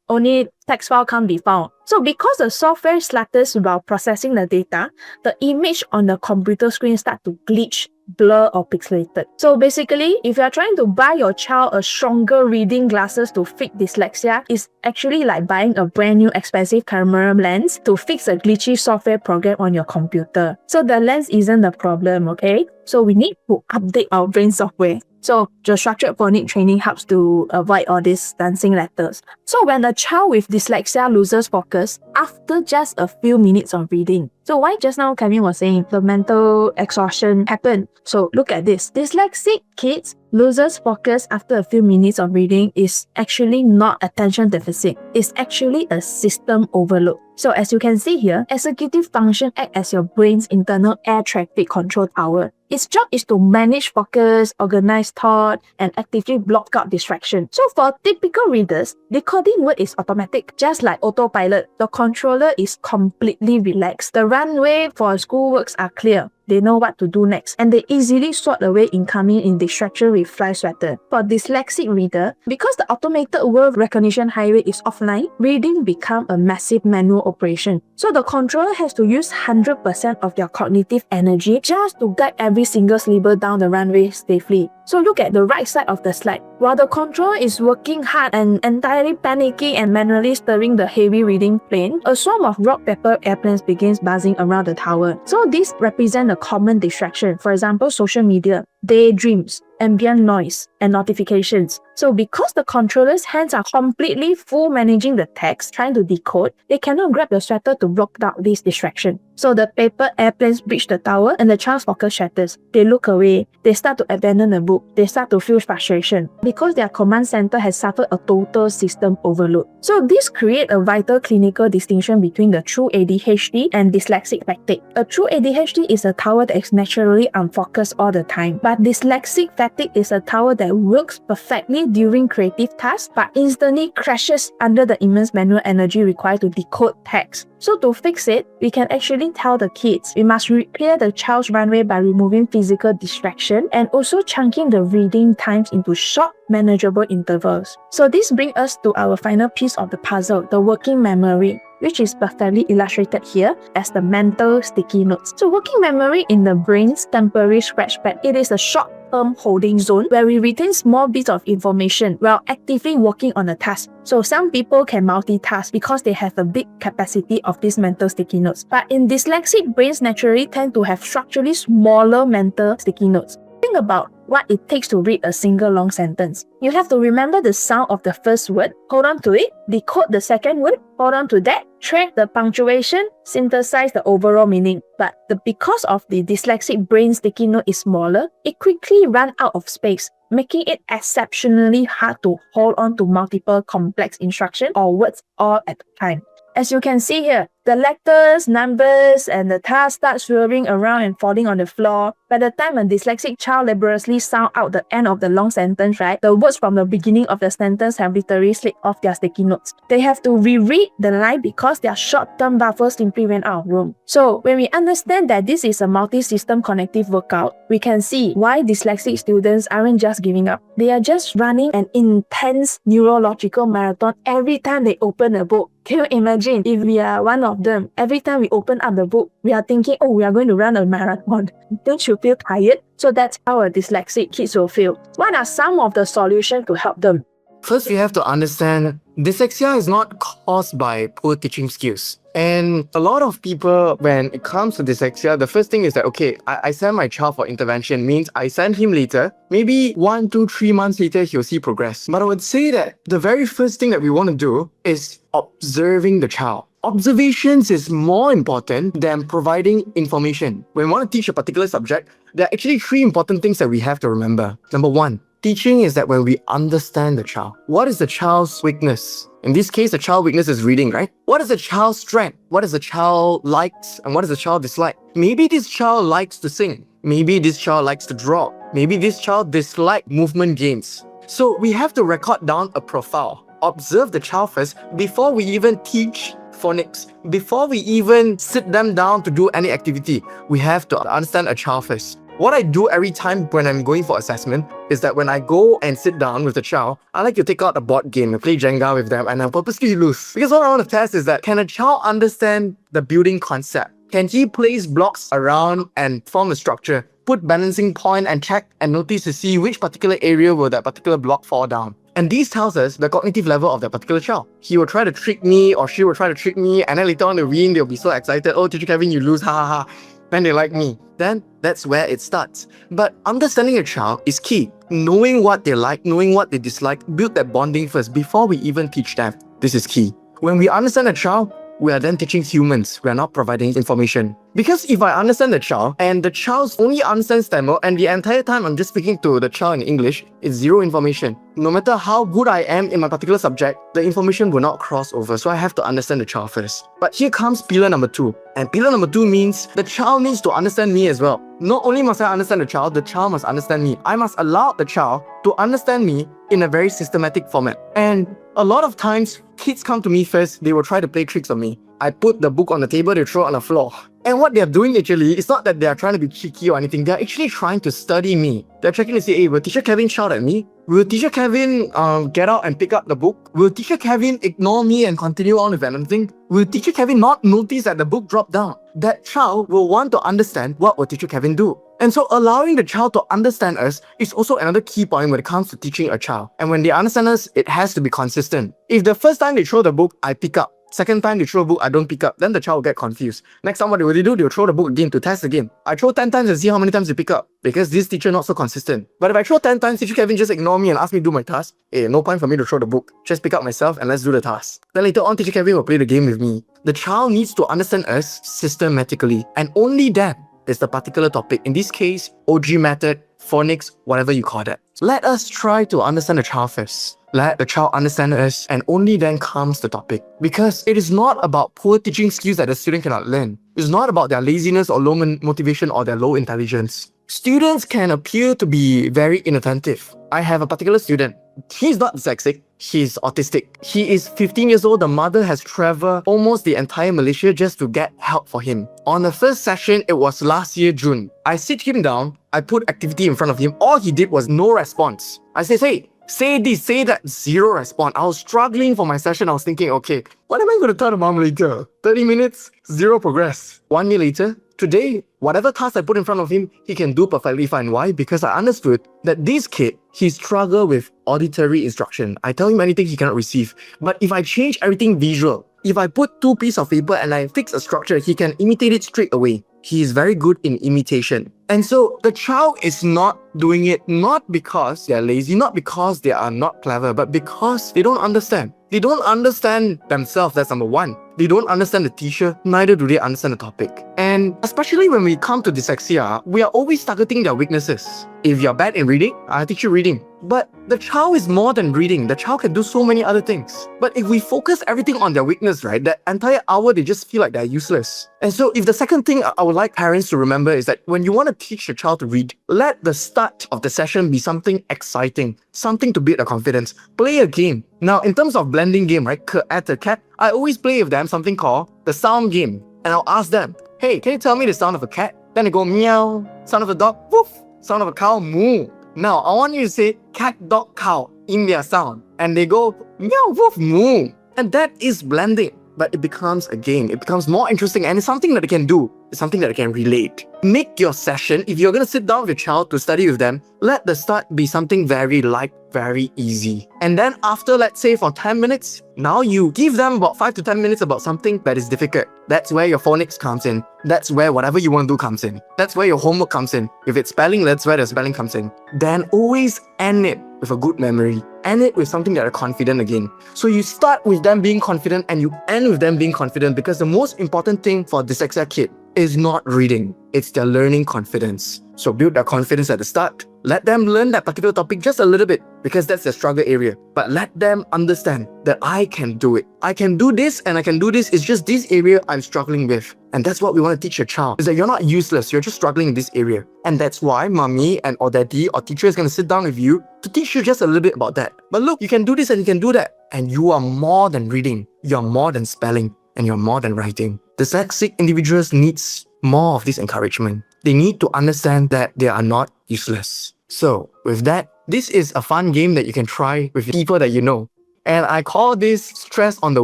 only text file can't be found. So because the software stutters while processing the data, the image on the computer screen starts to glitch, blur, or pixelated. So basically, if you are trying to buy your child a stronger reading glasses to fix dyslexia, it's actually like buying a brand new expensive camera lens to fix a glitchy software program on your computer. So the lens isn't the problem, okay? So we need to update our brain software. So the structured phonics training helps to avoid all these dancing letters. So when a child with dyslexia loses focus after just a few minutes of reading. So why just now Kevin was saying the mental exhaustion happened. So look at this. Dyslexic kids loses focus after a few minutes of reading is actually not attention deficit. It's actually a system overload. So as you can see here, executive function act as your brain's internal air traffic control tower. Its job is to manage focus, organize thought, and actively block out distraction. So for typical readers, decoding word is automatic. Just like autopilot, the controller is completely relaxed. The runway for schoolworks are clear. They know what to do next, and they easily sort away incoming in distraction with fly swatter. For dyslexic reader, because the automated word recognition highway is offline, reading becomes a massive manual operation. So the controller has to use 100% of their cognitive energy just to guide every single syllable down the runway safely. So look at the right side of the slide. While the controller is working hard and entirely panicking and manually stirring the heavy reading plane, a swarm of rock paper airplanes begins buzzing around the tower. So this represents a common distraction. For example, social media, daydreams, ambient noise, and notifications. So because the controller's hands are completely full managing the text, trying to decode, they cannot grab the sweater to block out this distraction. So the paper airplanes breach the tower and the child's focus shatters. They look away. They start to abandon the book. They start to feel frustration because their command center has suffered a total system overload. So this creates a vital clinical distinction between the true ADHD and dyslexic fatigue. A true ADHD is a tower that is naturally unfocused all the time, but dyslexic fatigue is a tower that works perfectly during creative tasks but instantly crashes under the immense manual energy required to decode text. So to fix it, we can actually tell the kids we must clear the child's runway by removing physical distraction and also chunking the reading times into short, manageable intervals. So this brings us to our final piece of the puzzle, the working memory, which is perfectly illustrated here as the mental sticky notes. So working memory in the brain's temporary scratchpad, it is a short-term holding zone where we retain small bits of information while actively working on a task. So some people can multitask because they have a big capacity of these mental sticky notes. But in dyslexic brains naturally tend to have structurally smaller mental sticky notes. Think about what it takes to read a single long sentence. You have to remember the sound of the first word, hold on to it, decode the second word, hold on to that, track the punctuation, synthesize the overall meaning. But because of the dyslexic brain sticky note is smaller, it quickly runs out of space, making it exceptionally hard to hold on to multiple complex instructions or words all at a time. As you can see here, the letters, numbers, and the tasks start swirling around and falling on the floor. By the time a dyslexic child laboriously sound out the end of the long sentence, right, the words from the beginning of the sentence have literally slipped off their sticky notes. They have to reread the line because their short-term buffers simply ran out of room. So when we understand that this is a multi-system connective workout, we can see why dyslexic students aren't just giving up. They are just running an intense neurological marathon every time they open a book. Can you imagine if we are one of them? Every time we open up the book, we are thinking, oh, we are going to run a marathon. Don't you feel tired? So that's how our dyslexic kids will feel. What are some of the solutions to help them? First, we have to understand dyslexia is not caused by poor teaching skills. And a lot of people, when it comes to dyslexia, the first thing is that, okay, I send my child for intervention, means I send him later. Maybe 1, 2, 3 months later, he'll see progress. But I would say that the very first thing that we want to do is observing the child. Observations is more important than providing information. When we want to teach a particular subject, there are actually 3 important things that we have to remember. Number 1, teaching is that when we understand the child. What is the child's weakness? In this case, the child's weakness is reading, right? What is the child's strength? What does the child likes and what does the child dislike? Maybe this child likes to sing. Maybe this child likes to draw. Maybe this child dislikes movement games. So we have to record down a profile. Observe the child first before we even teach phonics. Before we even sit them down to do any activity, we have to understand a child first. What I do every time when I'm going for assessment is that when I go and sit down with the child, I like to take out a board game and play Jenga with them and I purposely lose. Because what I want to test is that, can a child understand the building concept? Can he place blocks around and form a structure? Put balancing point and check and notice to see which particular area will that particular block fall down. And this tells us the cognitive level of that particular child. He will try to trick me or she will try to trick me, and then later on they win, they'll be so excited. Oh, Teacher Kevin, you lose, ha ha ha. Then they like me. Then that's where it starts. But understanding a child is key. Knowing what they like, knowing what they dislike, build that bonding first before we even teach them. This is key. When we understand a child, we are then teaching humans. We are not providing information. Because if I understand the child and the child only understands Tamil and the entire time I'm just speaking to the child in English, it's zero information. No matter how good I am in my particular subject, the information will not cross over. So I have to understand the child first. But here comes pillar number 2. And pillar number 2 means the child needs to understand me as well. Not only must I understand the child must understand me. I must allow the child to understand me in a very systematic format. And a lot of times, kids come to me first, they will try to play tricks on me. I put the book on the table, they throw it on the floor. And what they're doing actually, it's not that they're trying to be cheeky or anything, they're actually trying to study me. They're checking to say, hey, will Teacher Kevin shout at me? Will Teacher Kevin get out and pick up the book? Will Teacher Kevin ignore me and continue on with anything? Will Teacher Kevin not notice that the book dropped down? That child will want to understand what will Teacher Kevin do. And so allowing the child to understand us is also another key point when it comes to teaching a child. And when they understand us, it has to be consistent. If the first time they throw the book, I pick up, Second time they throw a book, I don't pick up. Then the child will get confused. Next time, what will they do? They'll throw the book again to test again. I throw 10 times and see how many times they pick up. Because this teacher not so consistent. But if I throw 10 times, teacher Kevin just ignore me and ask me to do my task. No point for me to throw the book. Just pick up myself and let's do the task. Then later on, teacher Kevin will play the game with me. The child needs to understand us systematically. And only then is the particular topic. In this case, OG method, phonics, whatever you call that. Let us try to understand the child first. Let the child understand us, and only then comes the topic. Because it is not about poor teaching skills that the student cannot learn. It's not about their laziness or low motivation or their low intelligence. Students can appear to be very inattentive. I have a particular student. He's not dyslexic. He's autistic. He is 15 years old. The mother has traveled almost the entire Malaysia just to get help for him. On the first session, it was last year, June. I sit him down. I put activity in front of him. All he did was no response. I said, hey, say this, say that, zero response. I was struggling for my session. I was thinking, okay, what am I going to tell the mom later? 30 minutes, zero progress. 1 year later, today, whatever task I put in front of him, he can do perfectly fine. Why? Because I understood that this kid, he struggles with auditory instruction. I tell him anything he cannot receive. But if I change everything visual, if I put 2 pieces of paper and I fix a structure, he can imitate it straight away. He is very good in imitation. And so the child is not doing it not because they're lazy, not because they are not clever, but because they don't understand. They don't understand themselves, that's number one. They don't understand the teacher, neither do they understand the topic. And especially when we come to dyslexia, we are always targeting their weaknesses. If you're bad in reading, I'll teach you reading. But the child is more than reading. The child can do so many other things. But if we focus everything on their weakness, right, that entire hour, they just feel like they're useless. And so if the second thing I would like parents to remember is that when you want to teach your child to read, let the start of the session be something exciting, something to build their confidence. Play a game. Now, in terms of blending game, right, at the cat, I always play with them something called the sound game. And I'll ask them, hey, can you tell me the sound of a cat? Then they go meow, sound of a dog, woof, sound of a cow, moo. Now, I want you to say cat, dog, cow in their sound. And they go meow, woof, moo. And that is blending. But it becomes a game. It becomes more interesting and it's something that they can do. It's something that they can relate. Make your session, if you're going to sit down with your child to study with them, let the start be something very light, very easy. And then after, let's say for 10 minutes, now you give them about 5 to 10 minutes about something that is difficult. That's where your phonics comes in. That's where whatever you want to do comes in. That's where your homework comes in. If it's spelling, that's where the spelling comes in. Then always end it with a good memory. End it with something that are confident again. So you start with them being confident and you end with them being confident, because the most important thing for a dyslexia kid is not reading. It's their learning confidence. So build their confidence at the start. Let them learn that particular topic just a little bit, because that's their struggle area. But let them understand that I can do it. I can do this and I can do this. It's just this area I'm struggling with. And that's what we want to teach your child, is that you're not useless. You're just struggling in this area. And that's why mommy and or daddy or teacher is going to sit down with you to teach you just a little bit about that. But look, you can do this and you can do that. And you are more than reading. You're more than spelling. And you're more than writing. Dyslexic individuals needs more of this encouragement. They need to understand that they are not useless. So with that, this is a fun game that you can try with people that you know. And I call this stress on the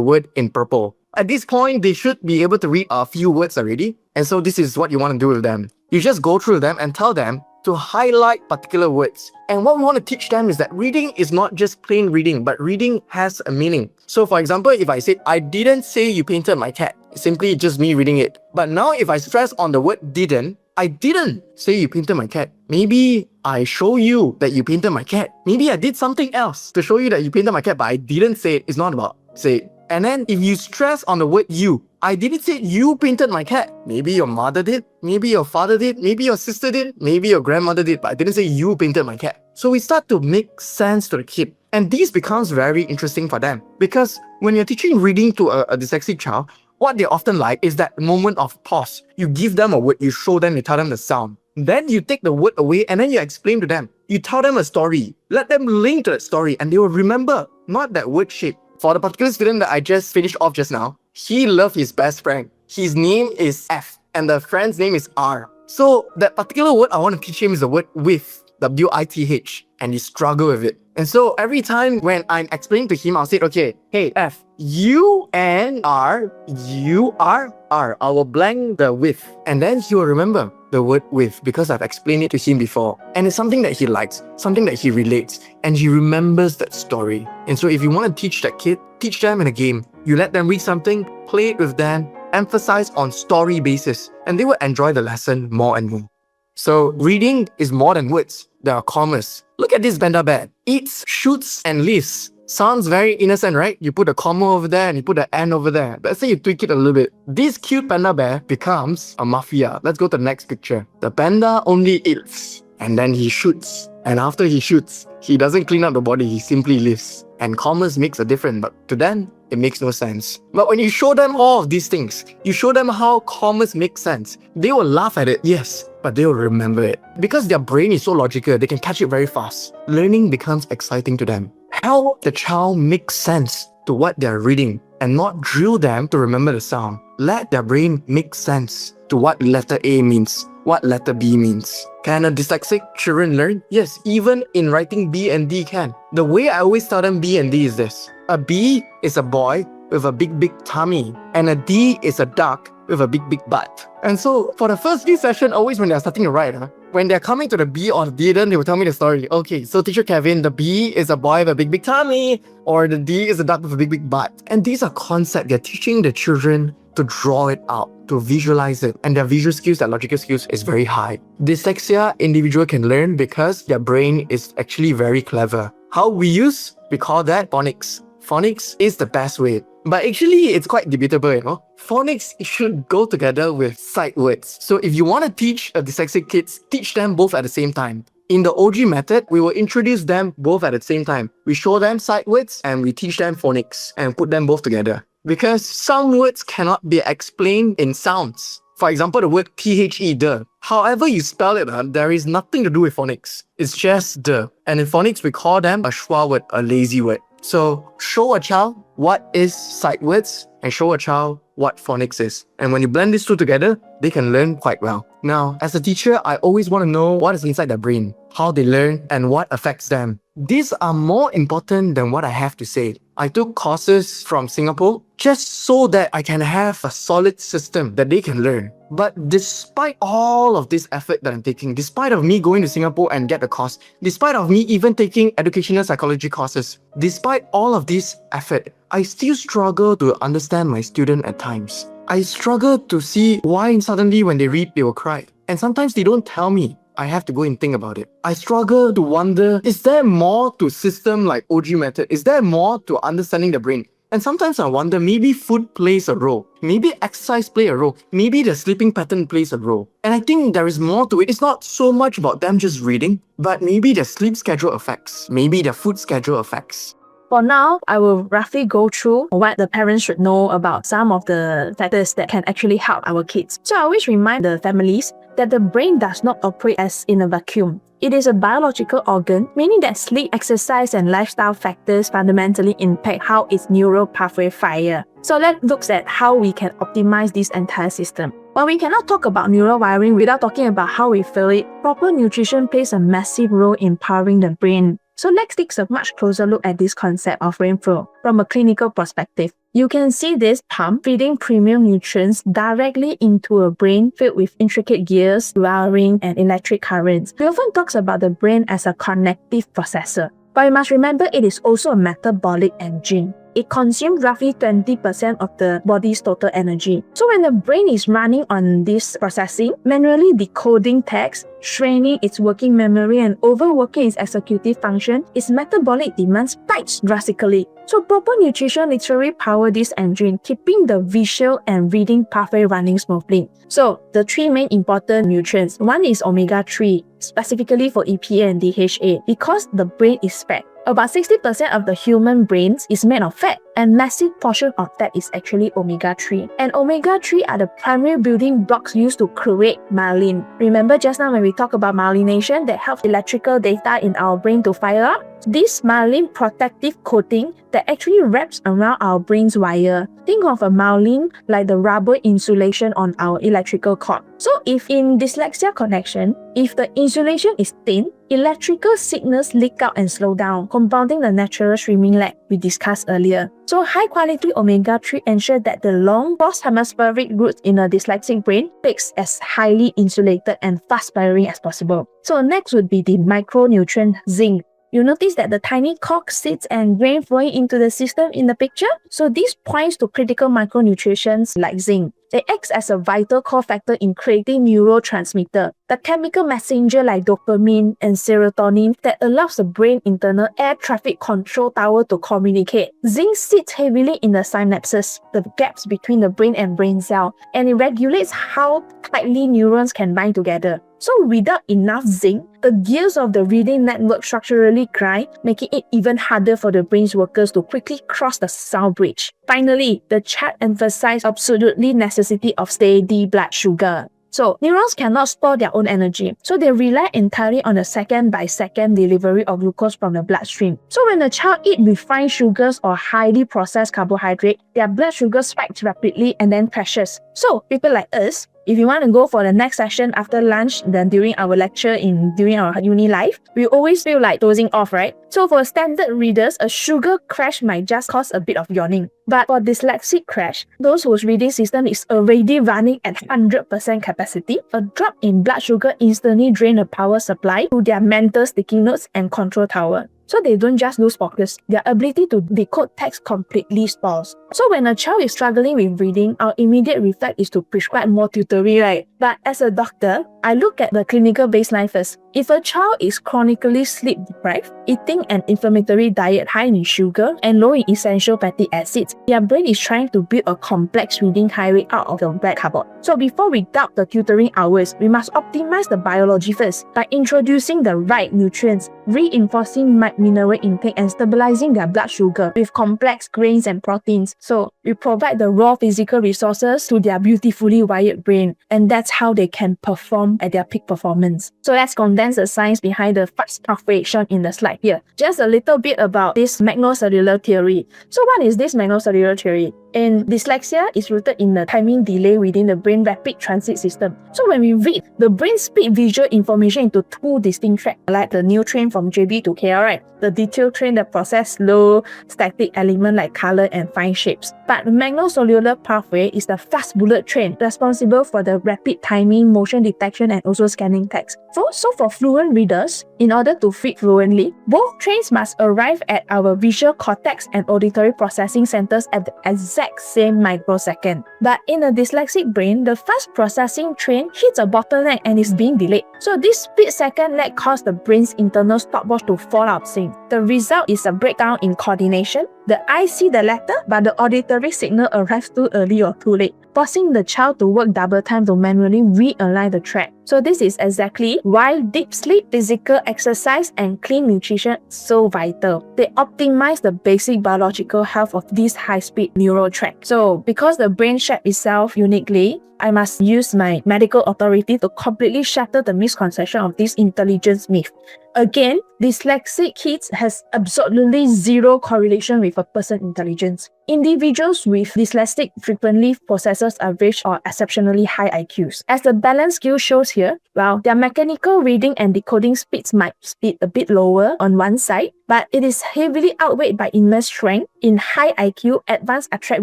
word in purple. At this point, they should be able to read a few words already. And so this is what you want to do with them. You just go through them and tell them to highlight particular words. And what we want to teach them is that reading is not just plain reading, but reading has a meaning. So for example, if I said, I didn't say you painted my cat, it's simply just me reading it. But now if I stress on the word didn't, I didn't say you painted my cat. Maybe I show you that you painted my cat. Maybe I did something else to show you that you painted my cat, but I didn't say it. It's not about say it. And then if you stress on the word you, I didn't say you painted my cat. Maybe your mother did, maybe your father did, maybe your sister did, maybe your grandmother did, but I didn't say you painted my cat. So we start to make sense to the kid. And this becomes very interesting for them, because when you're teaching reading to a dyslexic child, what they often like is that moment of pause. You give them a word, you show them, you tell them the sound. Then you take the word away and then you explain to them. You tell them a story. Let them link to that story and they will remember, not that word shape. For the particular student that I just finished off just now, he loved his best friend. His name is F and the friend's name is R. So that particular word I want to teach him is the word with, W-I-T-H, and he struggled with it. And so every time when I'm explaining to him, I'll say, okay, hey, F, you and R, you are R. I will blank the with. And then he will remember the word with because I've explained it to him before. And it's something that he likes, something that he relates, and he remembers that story. And so if you want to teach that kid, teach them in a game. You let them read something, play it with them, emphasize on story basis, and they will enjoy the lesson more and more. So reading is more than words. There are commas. Look at this panda bear. Eats, shoots, and lives. Sounds very innocent, right? You put a comma over there and you put an N over there. Let's say you tweak it a little bit. This cute panda bear becomes a mafia. Let's go to the next picture. The panda only eats and then he shoots. And after he shoots, he doesn't clean up the body, he simply lives. And commas makes a difference, but to them, it makes no sense. But when you show them all of these things, you show them how commas make sense, they will laugh at it, yes, but they will remember it. Because their brain is so logical, they can catch it very fast. Learning becomes exciting to them. Help the child make sense to what they're reading and not drill them to remember the sound. Let their brain make sense to what letter A means, what letter B means. Can a dyslexic children learn? Yes, even in writing B and D can. The way I always tell them B and D is this. A B is a boy with a big tummy, and a D is a duck with a big butt. And so for the first few sessions, always when they're starting to write, when they're coming to the B or the D, then they will tell me the story. Okay, so teacher Kevin, the B is a boy with a big tummy, or the D is a duck with a big butt. And these are concepts they're teaching the children to draw it out, to visualize it. And their visual skills, their logical skills is very high. Dyslexia individual can learn because their brain is actually very clever. How we use? We call that phonics. Phonics is the best way. But actually, it's quite debatable, Phonics should go together with sight words. So if you want to teach a dyslexic kids, teach them both at the same time. In the OG method, we will introduce them both at the same time. We show them sight words and we teach them phonics and put them both together. Because some words cannot be explained in sounds. For example, the word the, the. However you spell it, there is nothing to do with phonics. It's just the. And in phonics, we call them a schwa word, a lazy word. So show a child what is sight words and show a child what phonics is. And when you blend these two together, they can learn quite well. Now, as a teacher, I always want to know what is inside their brain, how they learn, and what affects them. These are more important than what I have to say. I took courses from Singapore just so that I can have a solid system that they can learn. But despite all of this effort that I'm taking, despite of me going to Singapore and get a course, despite of me even taking educational psychology courses, despite all of this effort, I still struggle to understand my student at times. I struggle to see why suddenly when they read, they will cry. And sometimes they don't tell me. I have to go and think about it. I struggle to wonder, is there more to system like OG method? Is there more to understanding the brain? And sometimes I wonder, maybe food plays a role. Maybe exercise plays a role. Maybe the sleeping pattern plays a role. And I think there is more to it. It's not so much about them just reading, but maybe their sleep schedule affects. Maybe their food schedule affects. For now, I will roughly go through what the parents should know about some of the factors that can actually help our kids. So I always remind the families that the brain does not operate as in a vacuum. It is a biological organ, meaning that sleep, exercise, and lifestyle factors fundamentally impact how its neural pathway fire. So let's look at how we can optimize this entire system. While we cannot talk about neural wiring without talking about how we feel it, proper nutrition plays a massive role in powering the brain. So let's take a much closer look at this concept of brain flow from a clinical perspective. You can see this pump feeding premium nutrients directly into a brain filled with intricate gears, wiring, and electric currents. We often talk about the brain as a connective processor, but you must remember it is also a metabolic engine. It consumes roughly 20% of the body's total energy. So when the brain is running on this processing, manually decoding text, straining its working memory, and overworking its executive function, its metabolic demand spikes drastically. So proper nutrition literally powers this engine, keeping the visual and reading pathway running smoothly. So the three main important nutrients. One is omega-3, specifically for EPA and DHA, because the brain is fat. About 60% of the human brains is made of fat, and massive portion of that is actually omega-3. And omega-3 are the primary building blocks used to create myelin. Remember just now when we talk about myelination that helps electrical data in our brain to fire up? This myelin protective coating that actually wraps around our brain's wire. Think of a myelin like the rubber insulation on our electrical cord. So if in dyslexia connection, if the insulation is thin, electrical signals leak out and slow down, compounding the natural streaming lag we discussed earlier. So high-quality omega-3 ensure that the long cross-hemispheric route in a dyslexic brain stays as highly insulated and fast-firing as possible. So next would be the micronutrient zinc. You notice that the tiny cork seeds and grain flowing into the system in the picture? So this points to critical micronutrients like zinc. It acts as a vital cofactor in creating neurotransmitter, the chemical messenger like dopamine and serotonin that allows the brain internal air traffic control tower to communicate. Zinc sits heavily in the synapses, the gaps between the brain and brain cell, and it regulates how tightly neurons can bind together. So without enough zinc, the gears of the reading network structurally grind, making it even harder for the brain's workers to quickly cross the sound bridge. Finally, the chart emphasized absolutely necessity of steady blood sugar. So, neurons cannot store their own energy, so they rely entirely on the second-by-second delivery of glucose from the bloodstream. So when a child eats refined sugars or highly processed carbohydrate, their blood sugar spikes rapidly and then crashes. So, people like us, if you want to go for the next session after lunch, then during our lecture during our uni life, we always feel like dozing off, right? So for standard readers, a sugar crash might just cause a bit of yawning. But for dyslexic crash, those whose reading system is already running at 100% capacity, a drop in blood sugar instantly drains the power supply to their mental sticky notes and control tower. So they don't just lose focus, their ability to decode text completely stalls. So when a child is struggling with reading, our immediate reflex is to prescribe more tutoring, right? But as a doctor, I look at the clinical baseline first. If a child is chronically sleep deprived, eating an inflammatory diet high in sugar and low in essential fatty acids, their brain is trying to build a complex reading highway out of the black cupboard. So before we doubt the tutoring hours, we must optimize the biology first by introducing the right nutrients, reinforcing mineral intake and stabilizing their blood sugar with complex grains and proteins. So we provide the raw physical resources to their beautifully wired brain, and that's how they can perform at their peak performance. So let's condense the science behind the fast pathway shown in the slide here. Just a little bit about this magnocellular theory. So what is this magnocellular theory? In dyslexia, is rooted in the timing delay within the brain rapid transit system. So when we read, the brain split visual information into two distinct tracks, like the new train from JB to KL, right? The detailed train that process low static element like color and fine shapes. But the magnocellular pathway is the fast bullet train responsible for the rapid timing, motion detection, and also scanning text. So for fluent readers, in order to read fluently, both trains must arrive at our visual cortex and auditory processing centers at the exact same microsecond. But in a dyslexic brain, the fast processing train hits a bottleneck and is being delayed. So this split-second lag causes the brain's internal stopwatch to fall out of sync. The result is a breakdown in coordination. The eye sees the letter, but the auditory signal arrives too early or too late, forcing the child to work double time to manually realign the track. So this is exactly why deep sleep, physical exercise, and clean nutrition are so vital. They optimize the basic biological health of this high-speed neural tract. So because the brain shapes itself uniquely, I must use my medical authority to completely shatter the misconception of this intelligence myth. Again, dyslexic kids has absolutely zero correlation with a person's intelligence. Individuals with dyslexia frequently possesses average or exceptionally high IQs. As the balance scale shows here, well, their mechanical reading and decoding speeds might be a bit lower on one side, but it is heavily outweighed by immense strength in high IQ, advanced abstract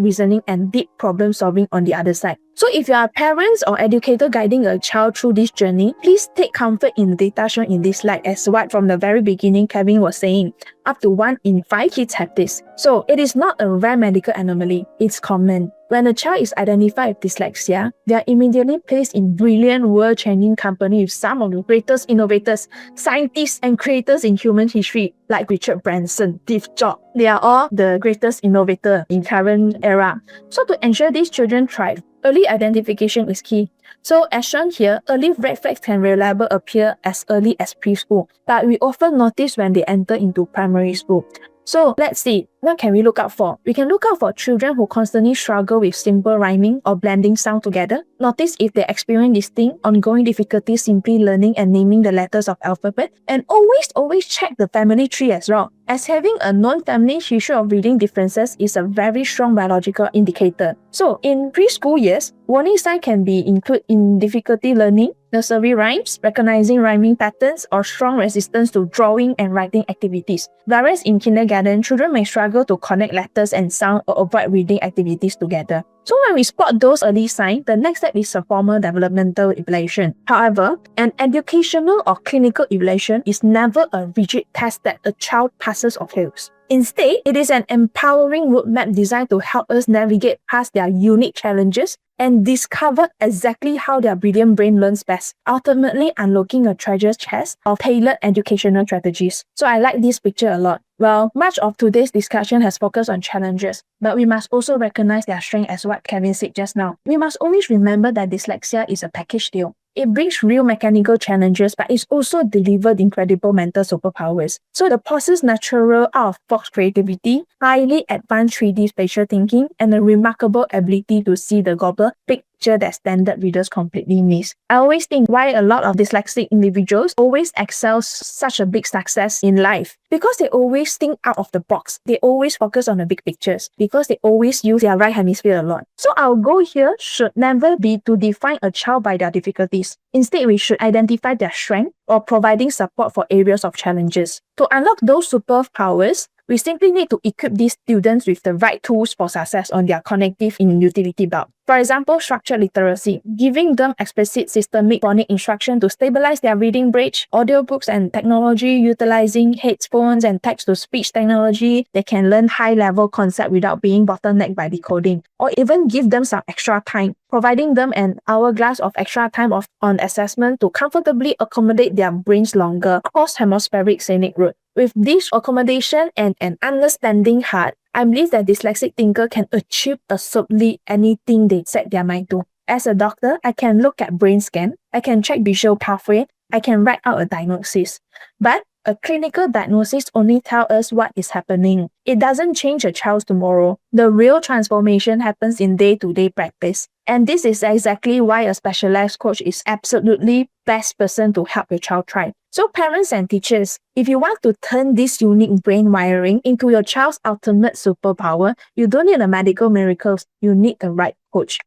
reasoning, and deep problem solving on the other side. So if you are parents or educator guiding a child through this journey, please take comfort in the data shown in this slide, as what from the very beginning Kevin was saying. Up to 1 in 5 kids have this. So it is not a rare medical anomaly, it's common. When a child is identified with dyslexia, they are immediately placed in brilliant world-changing company with some of the greatest innovators, scientists, and creators in human history, like Richard Branson, Steve Jobs. They are all the greatest innovators in current era. So to ensure these children thrive, early identification is key. So as shown here, early red flags can reliably appear as early as preschool, but we often notice when they enter into primary school. So let's see, what can we look out for? We can look out for children who constantly struggle with simple rhyming or blending sound together. Notice if they experience distinct, ongoing difficulties simply learning and naming the letters of alphabet. And always check the family tree as well, as having a known family history of reading differences is a very strong biological indicator. So in preschool years, warning signs can be include in difficulty learning, nursery rhymes, recognizing rhyming patterns, or strong resistance to drawing and writing activities. Whereas in kindergarten, children may struggle struggle to connect letters and sound or avoid reading activities together. So when we spot those early signs, the next step is a formal developmental evaluation. However, an educational or clinical evaluation is never a rigid test that a child passes or fails. Instead, it is an empowering roadmap designed to help us navigate past their unique challenges and discover exactly how their brilliant brain learns best, ultimately unlocking a treasure chest of tailored educational strategies. So I like this picture a lot. Well, much of today's discussion has focused on challenges, but we must also recognize their strength as what Kevin said just now. We must always remember that dyslexia is a package deal. It brings real mechanical challenges, but it's also delivered incredible mental superpowers. So the possesses natural out-of-box creativity, highly advanced 3D spatial thinking, and a remarkable ability to see the global picture that standard readers completely miss. I always think why a lot of dyslexic individuals always excel such a big success in life. Because they always think out of the box. They always focus on the big pictures. Because they always use their right hemisphere a lot. So our goal here should never be to define a child by their difficulties. Instead, we should identify their strength or providing support for areas of challenges. To unlock those superpowers, we simply need to equip these students with the right tools for success on their cognitive and utility belt. For example, structured literacy, giving them explicit systemic phonic instruction to stabilize their reading bridge, audiobooks and technology, utilizing headphones and text-to-speech technology. They can learn high-level concept without being bottlenecked by decoding, or even give them some extra time, providing them an hourglass of extra time on assessment to comfortably accommodate their brains longer, cross-hemispheric scenic route. With this accommodation and an understanding heart, I believe that dyslexic thinker can achieve absolutely anything they set their mind to. As a doctor, I can look at brain scan, I can check visual pathway, I can write out a diagnosis. But a clinical diagnosis only tells us what is happening. It doesn't change a child's tomorrow. The real transformation happens in day-to-day practice. And this is exactly why a specialized coach is absolutely best person to help your child thrive. So parents and teachers, if you want to turn this unique brain wiring into your child's ultimate superpower, you don't need a medical miracle, you need the right coach.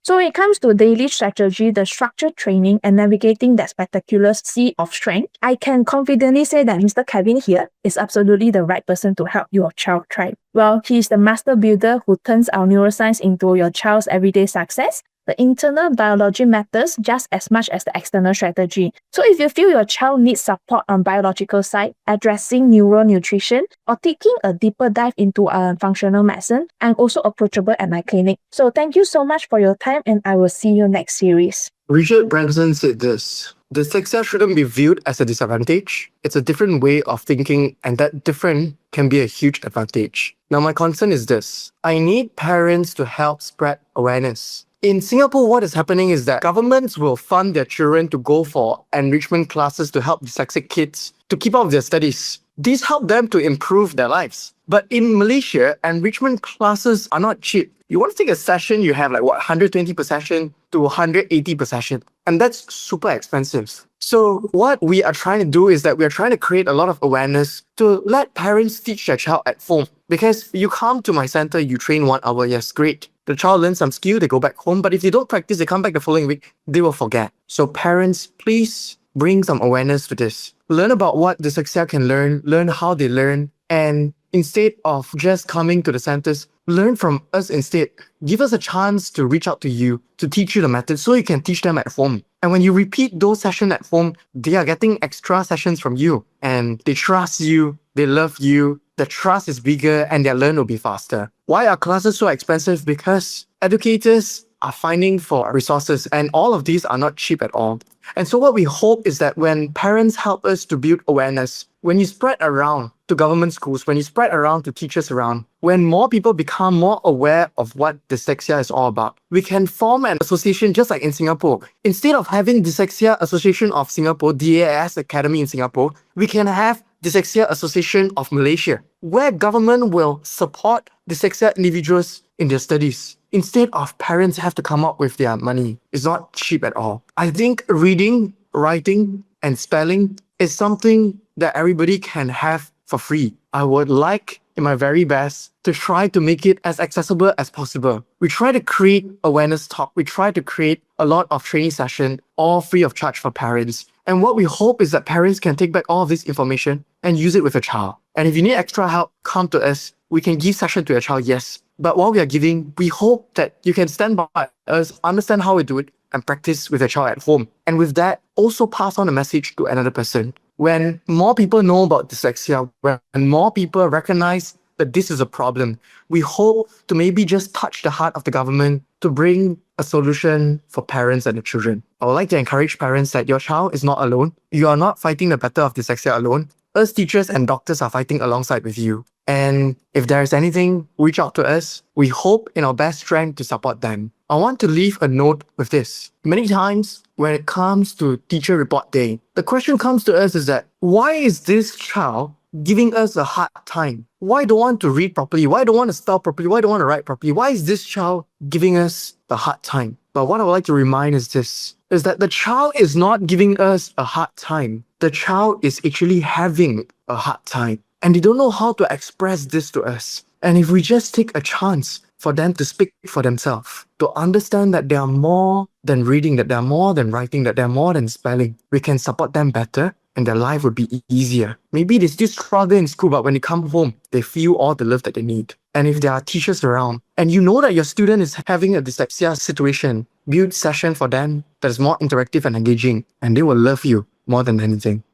So when it comes to daily strategy, the structured training and navigating that spectacular sea of strength, I can confidently say that Mr. Kevin here is absolutely the right person to help your child thrive. Well, he is the master builder who turns our neuroscience into your child's everyday success. The internal biology matters just as much as the external strategy. So if you feel your child needs support on biological side, addressing neural nutrition, or taking a deeper dive into functional medicine, I'm also approachable at my clinic. So thank you so much for your time, and I will see you next series. Richard Branson said this: dyslexia shouldn't be viewed as a disadvantage. It's a different way of thinking, and that different can be a huge advantage. Now, my concern is this: I need parents to help spread awareness. In Singapore, what is happening is that governments will fund their children to go for enrichment classes to help dyslexic kids to keep up with their studies. These help them to improve their lives. But in Malaysia, enrichment classes are not cheap. You want to take a session, you have 120 per session to 180 per session. And that's super expensive. So what we are trying to do is that we are trying to create a lot of awareness to let parents teach their child at home. Because you come to my center, you train 1 hour, yes, great. The child learns some skill, they go back home. But if they don't practice, they come back the following week, they will forget. So parents, please bring some awareness to this. Learn about what dyslexia can learn how they learn, and instead of just coming to the centers, learn from us instead. Give us a chance to reach out to you, to teach you the method so you can teach them at home. And when you repeat those sessions at home, they are getting extra sessions from you. And they trust you, they love you, the trust is bigger, and their learn will be faster. Why are classes so expensive? Because educators are finding for resources, and all of these are not cheap at all. And so what we hope is that when parents help us to build awareness, when you spread around to government schools, when you spread around to teachers around, when more people become more aware of what dyslexia is all about, we can form an association just like in Singapore. Instead of having Dyslexia Association of Singapore, DAS Academy in Singapore, we can have Dyslexia Association of Malaysia, where government will support dyslexia individuals in their studies. Instead of parents have to come up with their money. It's not cheap at all. I think reading, writing, and spelling is something that everybody can have for free. I would like, in my very best, to try to make it as accessible as possible. We try to create awareness talk. We try to create a lot of training sessions, all free of charge for parents. And what we hope is that parents can take back all of this information and use it with a child. And if you need extra help, come to us. We can give session to your child, yes. But while we are giving, we hope that you can stand by us, understand how we do it, and practice with your child at home. And with that, also pass on a message to another person. When more people know about dyslexia, when more people recognize that this is a problem, we hope to maybe just touch the heart of the government to bring a solution for parents and the children. I would like to encourage parents that your child is not alone. You are not fighting the battle of dyslexia alone. Us teachers and doctors are fighting alongside with you. And if there is anything, reach out to us. We hope in our best strength to support them. I want to leave a note with this. Many times when it comes to teacher report day, the question comes to us is that why is this child giving us a hard time? Why don't want to read properly? Why don't want to spell properly? Why don't want to write properly? Why is this child giving us a hard time? But what I would like to remind is this, is that the child is not giving us a hard time. The child is actually having a hard time. And they don't know how to express this to us. And if we just take a chance for them to speak for themselves, to understand that they are more than reading, that they are more than writing, that they are more than spelling, we can support them better and their life would be easier. Maybe they still struggle in school, but when they come home, they feel all the love that they need. And if there are teachers around, and you know that your student is having a dyslexia situation, build session for them that is more interactive and engaging, and they will love you more than anything.